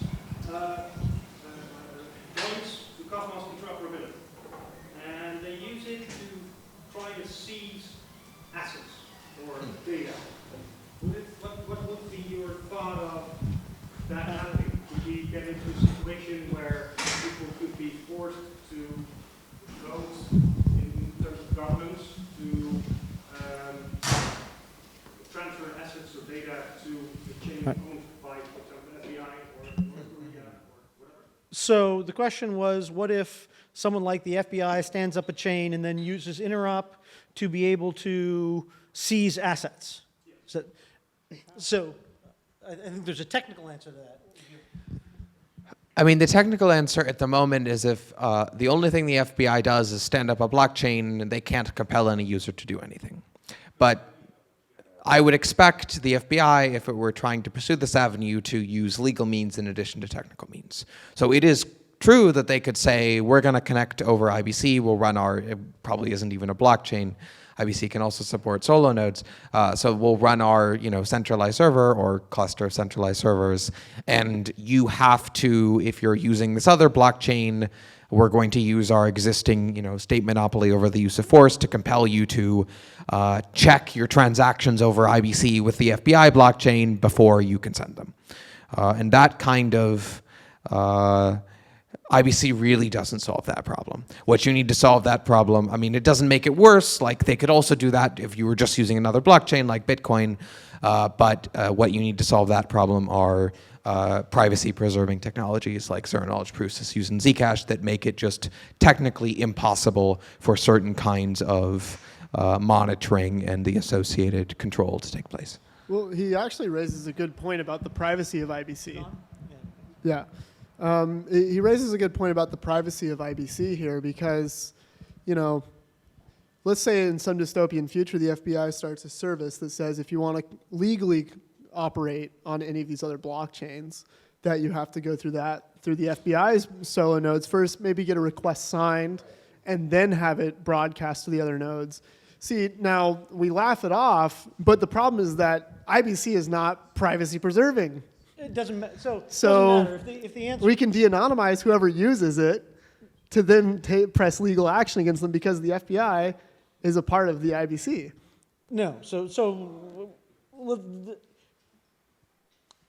Speaker 6: joins to Cosmos interoperability, and they use it to try to seize assets or data. What would be your thought of that happening? Would we get into a situation where people could be forced to vote in terms of governments to transfer assets or data to the chain owned by, for example, FBI or North Korea or whatever?
Speaker 2: So the question was, what if someone like the FBI stands up a chain and then uses interop to be able to seize assets? So I think there's a technical answer to that.
Speaker 3: I mean, the technical answer at the moment is if the only thing the FBI does is stand up a blockchain, they can't compel any user to do anything. But I would expect the FBI, if it were trying to pursue this avenue, to use legal means in addition to technical means. So it is true that they could say, we're going to connect over IBC, we'll run it probably isn't even a blockchain. IBC can also support solo nodes. So we'll run our centralized server or cluster of centralized servers. And you have to, if you're using this other blockchain, we're going to use our existing state monopoly over the use of force to compel you to check your transactions over IBC with the FBI blockchain before you can send them. And that kind of IBC really doesn't solve that problem. What you need to solve that problem, I mean, it doesn't make it worse. Like, they could also do that if you were just using another blockchain like Bitcoin. But what you need to solve that problem are privacy-preserving technologies like zero-knowledge proofs as used in Zcash that make it just technically impossible for certain kinds of monitoring and the associated control to take place.
Speaker 12: Well, he actually raises a good point about the privacy of IBC. Yeah. He raises a good point about the privacy of IBC here because, let's say in some dystopian future, the FBI starts a service that says if you want to legally operate on any of these other blockchains, that you have to go through the FBI's solo nodes first, maybe get a request signed, and then have it broadcast to the other nodes. See, now we laugh it off, but the problem is that IBC is not privacy preserving.
Speaker 2: It doesn't matter. So
Speaker 12: So
Speaker 2: doesn't matter. If the answer
Speaker 12: we can de-anonymize whoever uses it to then press legal action against them because the FBI is a part of the IBC.
Speaker 2: No.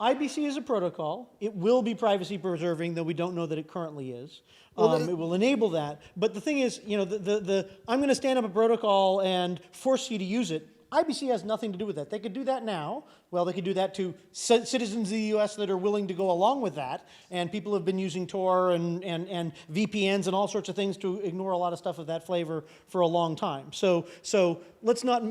Speaker 2: IBC is a protocol. It will be privacy preserving, though we don't know that it currently is. It will enable that. But the thing is, I'm going to stand up a protocol and force you to use it. IBC has nothing to do with that. They could do that now. Well, they could do that to citizens of the US that are willing to go along with that. And people have been using Tor and VPNs and all sorts of things to ignore a lot of stuff of that flavor for a long time. So let's not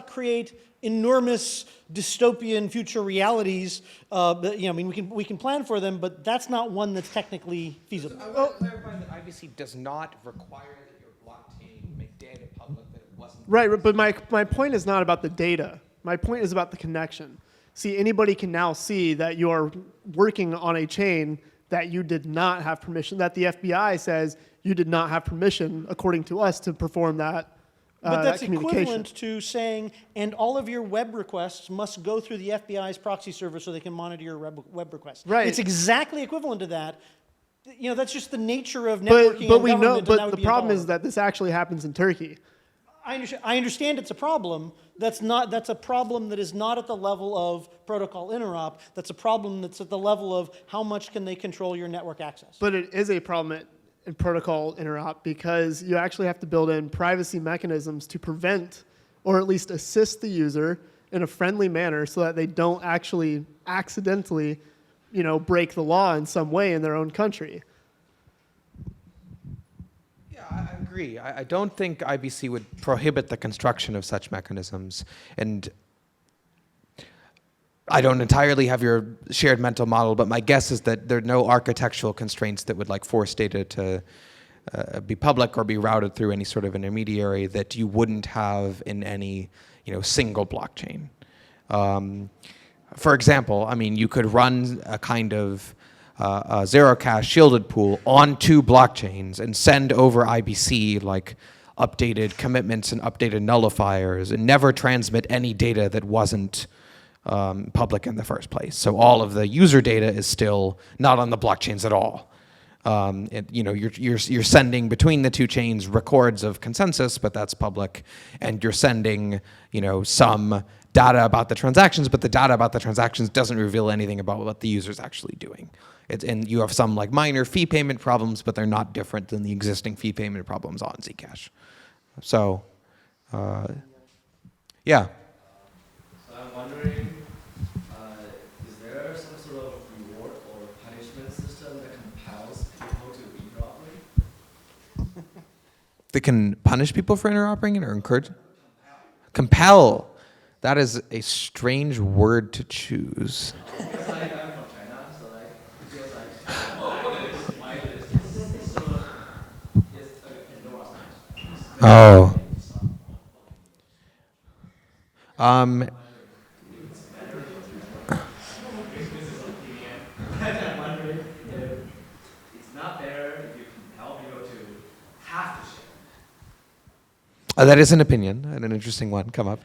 Speaker 2: create enormous dystopian future realities. We can plan for them, but that's not one that's technically feasible.
Speaker 3: I want to clarify that IBC does not require that your blockchain make data public that it wasn't.
Speaker 12: Right, but my point is not about the data. My point is about the connection. See, anybody can now see that you're working on a chain that you did not have permission, that the FBI says you did not have permission, according to us, to perform that.
Speaker 2: But that's
Speaker 12: that communication.
Speaker 2: equivalent to saying, and all of your web requests must go through the FBI's proxy server so they can monitor your web requests.
Speaker 12: Right.
Speaker 2: It's exactly equivalent to that. You know, that's just the nature of networking
Speaker 12: But
Speaker 2: and
Speaker 12: we know.
Speaker 2: government, and that
Speaker 12: But
Speaker 2: would
Speaker 12: the
Speaker 2: be
Speaker 12: problem is
Speaker 2: intolerable.
Speaker 12: that this actually happens in Turkey.
Speaker 2: I understand it's a problem. That's a problem that is not at the level of protocol interop. That's a problem that's at the level of how much can they control your network access.
Speaker 12: But it is a problem in protocol interop because you actually have to build in privacy mechanisms to prevent or at least assist the user in a friendly manner so that they don't actually accidentally, break the law in some way in their own country.
Speaker 3: Yeah, I agree. I don't think IBC would prohibit the construction of such mechanisms. And I don't entirely have your shared mental model, but my guess is that there are no architectural constraints that would force data to be public or be routed through any sort of intermediary that you wouldn't have in any single blockchain. For example, you could run a kind of a zero cache shielded pool on 2 blockchains and send over IBC updated commitments and updated nullifiers and never transmit any data that wasn't public in the first place. So all of the user data is still not on the blockchains at all. You're sending between the 2 chains records of consensus, but that's public, and you're sending some data about the transactions, but the data about the transactions doesn't reveal anything about what the user's actually doing. And you have some minor fee payment problems, but they're not different than the existing fee payment problems on Zcash. So, yeah.
Speaker 13: So I'm wondering, is there some sort of reward or punishment system that compels people to interoperate?
Speaker 3: They can punish people for interoperating or encourage? Compel. That is a strange word to choose.
Speaker 13: I'm from China, so it feels it's a Pandora sign.
Speaker 3: Oh.
Speaker 13: It's not there if you compel people to have to share.
Speaker 3: That is an opinion and an interesting one. Come up.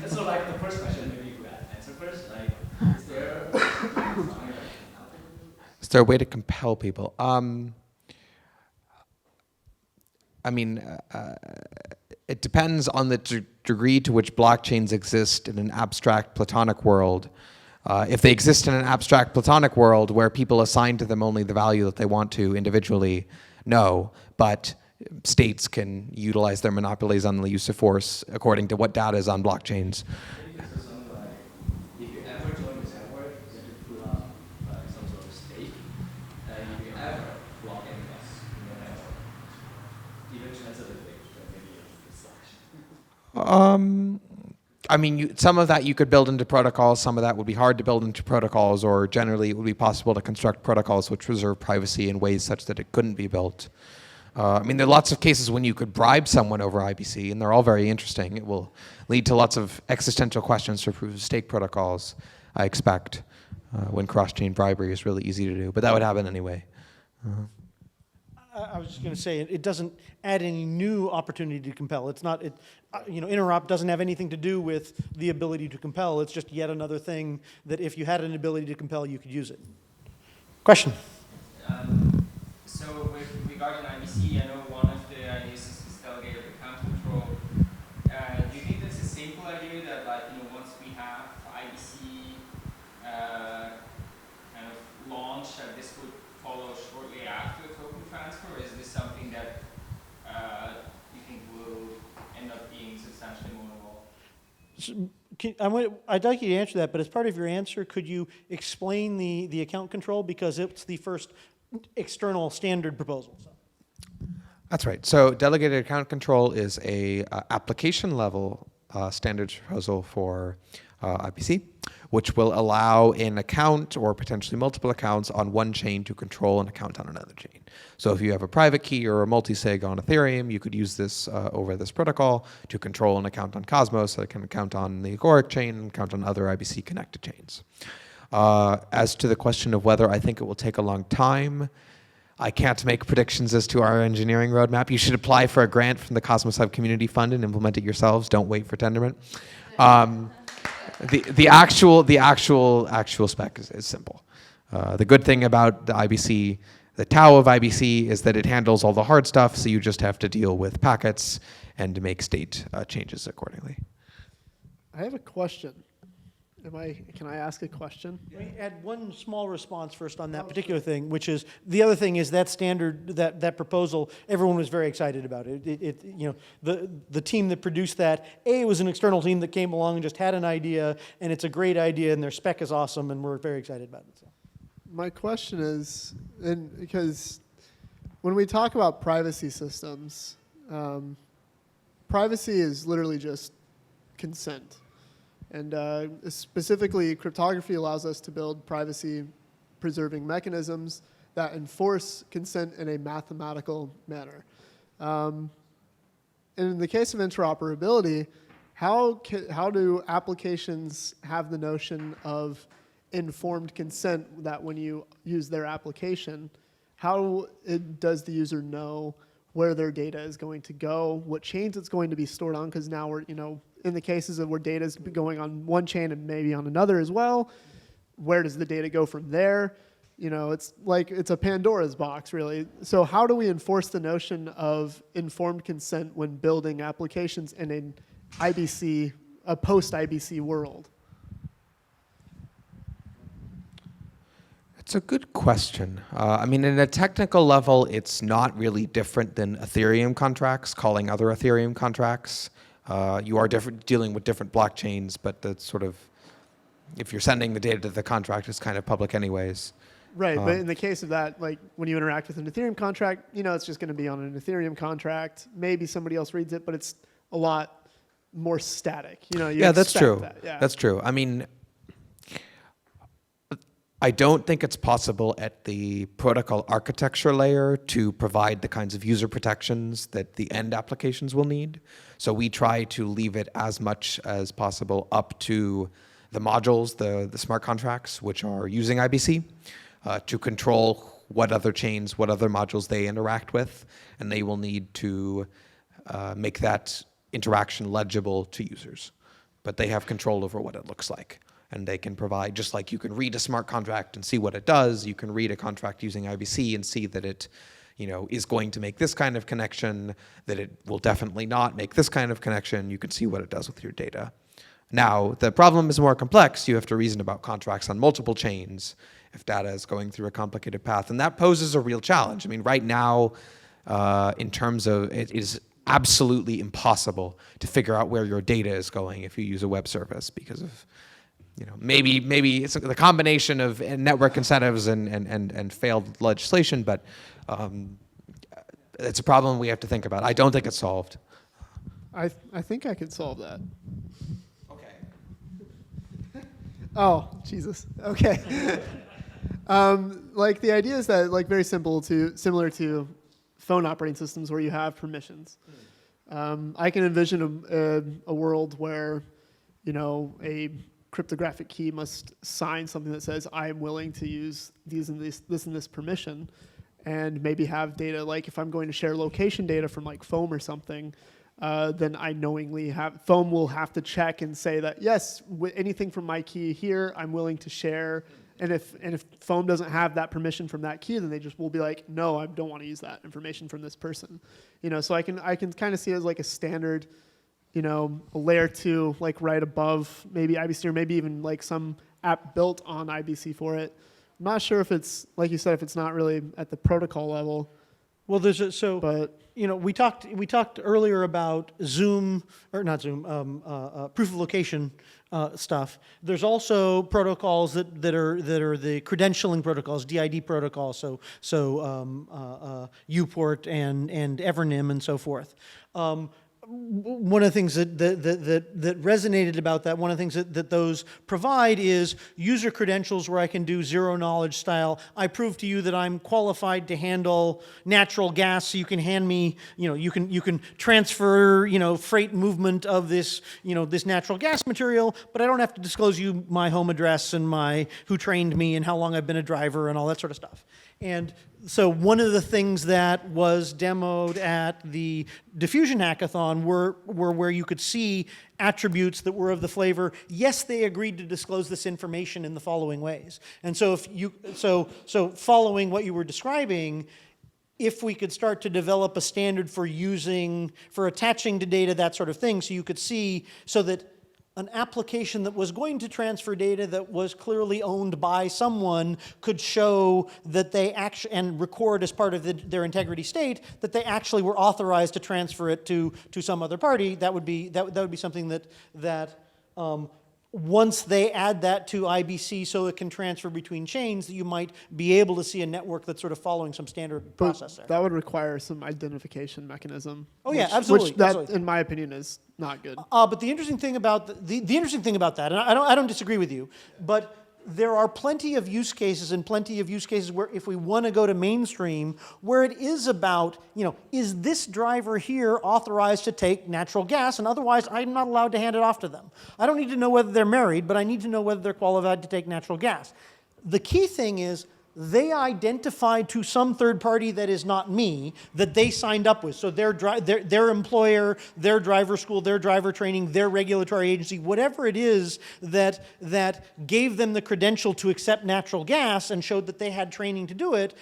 Speaker 13: So the first question, maybe you could answer first.
Speaker 3: Is there a way to compel people? It depends on the degree to which blockchains exist in an abstract Platonic world. If they exist in an abstract Platonic world where people assign to them only the value that they want to individually, no. But states can utilize their monopolies on the use of force according to what data is on blockchains.
Speaker 13: If you ever join this network, you have to put up some sort of stake. And if you ever block any of us in the network, even transitively, maybe
Speaker 3: Some of that you could build into protocols. Some of that would be hard to build into protocols, or generally it would be possible to construct protocols which preserve privacy in ways such that it couldn't be built. There are lots of cases when you could bribe someone over IBC, and they're all very interesting. It will lead to lots of existential questions for proof-of-stake protocols, I expect, when cross-chain bribery is really easy to do. But that would happen anyway.
Speaker 2: I was just going to say, it doesn't add any new opportunity to compel. It's not, interop doesn't have anything to do with the ability to compel. It's just yet another thing that if you had an ability to compel, you could use it. Question?
Speaker 5: So regarding IBC, I know one of the ideas is delegated account control. Do you think that's a simple idea that once we have IBC kind of launch, this would follow shortly after token transfer, or is this something that you think will end up being substantially more involved?
Speaker 2: I'd like you to answer that, but as part of your answer, could you explain the account control, because it's the first external standard proposal.
Speaker 3: That's right. So delegated account control is a application level standards proposal for IBC, which will allow an account or potentially multiple accounts on one chain to control an account on another chain. So if you have a private key or a multi-sig on Ethereum, you could use this over this protocol to control an account on Cosmos, so it can account on the Agoric chain and account on other IBC connected chains. As to the question of whether I think it will take a long time, I can't make predictions as to our engineering roadmap. You should apply for a grant from the Cosmos Hub Community Fund and implement it yourselves. Don't wait for Tendermint. The actual spec is simple. The good thing about the IBC, the Tao of IBC, is that it handles all the hard stuff, so you just have to deal with packets and make state changes accordingly.
Speaker 12: I have a question. Can I ask a question?
Speaker 2: Let me add one small response first on that particular thing, which is, the other thing is that standard, that proposal, everyone was very excited about it. You know, the team that produced that, it was an external team that came along and just had an idea, and it's a great idea, and their spec is awesome, and we're very excited about it. So.
Speaker 12: My question is, because when we talk about privacy systems, privacy is literally just consent. And specifically, cryptography allows us to build privacy-preserving mechanisms that enforce consent in a mathematical manner. And in the case of interoperability, how do applications have the notion of informed consent that when you use their application, how does the user know where their data is going to go, what chains it's going to be stored on? Because now we're, in the cases of where data is going on one chain and maybe on another as well, where does the data go from there? It's like it's a Pandora's box, really. So how do we enforce the notion of informed consent when building applications in an IBC, a post-IBC world?
Speaker 3: It's a good question. I mean, in a technical level, it's not really different than Ethereum contracts, calling other Ethereum contracts. You are dealing with different blockchains, but the sort of, if you're sending the data to the contract, it's kind of public anyways.
Speaker 12: Right, but in the case of that, like when you interact with an Ethereum contract, it's just going to be on an Ethereum contract. Maybe somebody else reads it, but it's a lot more static.
Speaker 3: Yeah, that's true.
Speaker 12: That. Yeah.
Speaker 3: That's true. I mean, I don't think it's possible at the protocol architecture layer to provide the kinds of user protections that the end applications will need. So we try to leave it as much as possible up to the modules, the smart contracts, which are using IBC, to control what other chains, what other modules they interact with, and they will need to make that interaction legible to users. But they have control over what it looks like. And they can provide, just like you can read a smart contract and see what it does, you can read a contract using IBC and see that it is going to make this kind of connection, that it will definitely not make this kind of connection. You can see what it does with your data. Now, the problem is more complex. You have to reason about contracts on multiple chains if data is going through a complicated path. And that poses a real challenge. I mean, right now, in terms of, it is absolutely impossible to figure out where your data is going if you use a web service because of maybe it's the combination of network incentives and failed legislation, but it's a problem we have to think about. I don't think it's solved.
Speaker 12: I think I could solve that. Okay. Oh, Jesus. Okay. Like the idea is that very similar to phone operating systems where you have permissions. I can envision a world where a cryptographic key must sign something that says I am willing to use this and this permission, and maybe have data like if I'm going to share location data from like Foam or something, then I knowingly Foam will have to check and say that yes, anything from my key here I'm willing to share, and if Foam doesn't have that permission from that key, then they just will be like, no, I don't want to use that information from this person, So I can kind of see it as like a standard. A layer 2, like right above maybe IBC, or maybe even like some app built on IBC for it. I'm not sure if it's, like you said, if it's not really at the protocol level.
Speaker 2: Well, we talked earlier about proof of location stuff. There's also protocols that are the credentialing protocols, DID protocols, so UPort and Evernym and so forth. one of the things that resonated about that, one of the things that those provide is user credentials where I can do zero knowledge style. I prove to you that I'm qualified to handle natural gas, so you can hand me, you can transfer, freight movement of this, this natural gas material, but I don't have to disclose you my home address and who trained me and how long I've been a driver and all that sort of stuff. And so one of the things that was demoed at the Diffusion Hackathon were where you could see attributes that were of the flavor, yes, they agreed to disclose this information in the following ways. And so so following what you were describing, if we could start to develop a standard for attaching to data, that sort of thing, so you could see, so that an application that was going to transfer data that was clearly owned by someone could show that they actually, and record as part of their integrity state, that they actually were authorized to transfer it to some other party. That would be something that once they add that to IBC so it can transfer between chains, that you might be able to see a network that's sort of following some standard process there.
Speaker 12: That would require some identification mechanism.
Speaker 2: Oh yeah, absolutely.
Speaker 12: Which that,
Speaker 2: absolutely.
Speaker 12: in my opinion, is not good.
Speaker 2: But the interesting thing about the interesting thing about that, and I don't disagree with you, but there are plenty of use cases where if we want to go to mainstream, where it is about, is this driver here authorized to take natural gas, and otherwise I'm not allowed to hand it off to them. I don't need to know whether they're married, but I need to know whether they're qualified to take natural gas. The key thing is they identified to some third party that is not me that they signed up with. So their employer, their driver school, their driver training, their regulatory agency, whatever it is that gave them the credential to accept natural gas and showed that they had training to do it,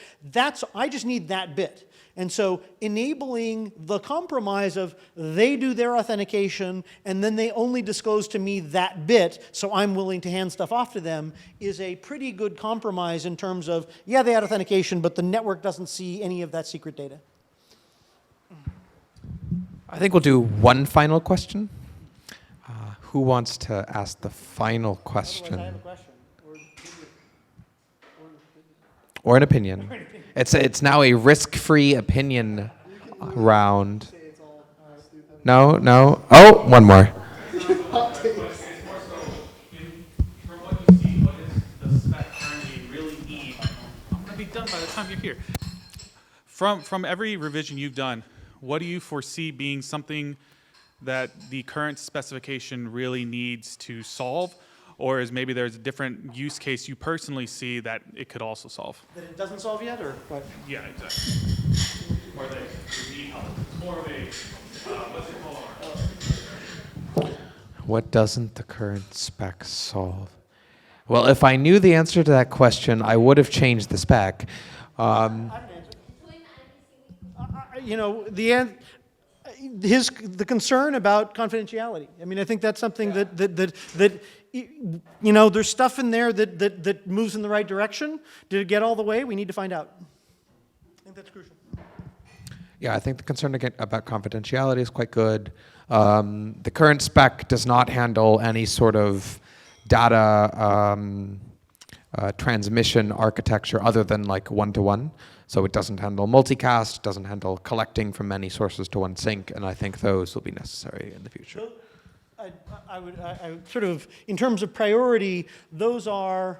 Speaker 2: I just need that bit. And so enabling the compromise of they do their authentication and then they only disclose to me that bit, so I'm willing to hand stuff off to them, is a pretty good compromise in terms of, yeah, they had authentication, but the network doesn't see any of that secret data.
Speaker 3: I think we'll do one final question. Who wants to ask the final question?
Speaker 2: I have a question.
Speaker 3: Or an opinion. It's now a risk-free opinion round. No. Oh, one more.
Speaker 7: It's more so, from what you see, what does the spec currently really need? I'm going to be done by the time you're here. From every revision you've done, what do you foresee being something that the current specification really needs to solve? Or is maybe there's a different use case you personally see that it could also solve?
Speaker 2: That it doesn't solve yet, or what?
Speaker 7: Yeah, exactly. Or they need help. It's more of a, what's it called?
Speaker 3: What doesn't the current spec solve? Well, if I knew the answer to that question, I would have changed the spec.
Speaker 2: The concern about confidentiality. I mean, I think that's something that there's stuff in there that moves in the right direction. Did it get all the way? We need to find out. I think that's crucial.
Speaker 3: Yeah, I think the concern about confidentiality is quite good. The current spec does not handle any sort of data transmission architecture other than like one-to-one. So it doesn't handle multicast, doesn't handle collecting from many sources to one sink, and I think those will be necessary in the future.
Speaker 2: So I would sort of, in terms of priority, those are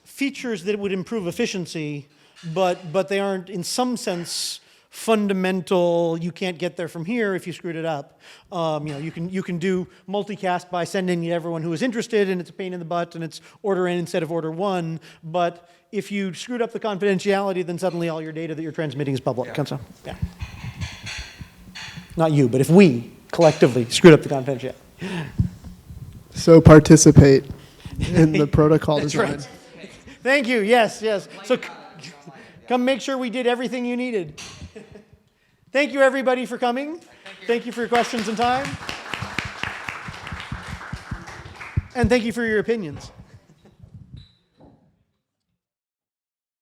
Speaker 2: features that would improve efficiency, but they aren't, in some sense, fundamental. You can't get there from here if you screwed it up. You can do multicast by sending it to everyone who is interested, and it's a pain in the butt, and it's order n instead of order one. But if you screwed up the confidentiality, then suddenly all your data that you're transmitting is public.
Speaker 3: Yeah.
Speaker 2: So, yeah. Not you, but if we collectively screwed up the confidentiality.
Speaker 12: So participate in the protocol
Speaker 2: That's
Speaker 12: design.
Speaker 2: right. Thank you. Yes. So come make sure we did everything you needed. Thank you, everybody, for coming. Thank you for your questions and time. And thank you for your opinions.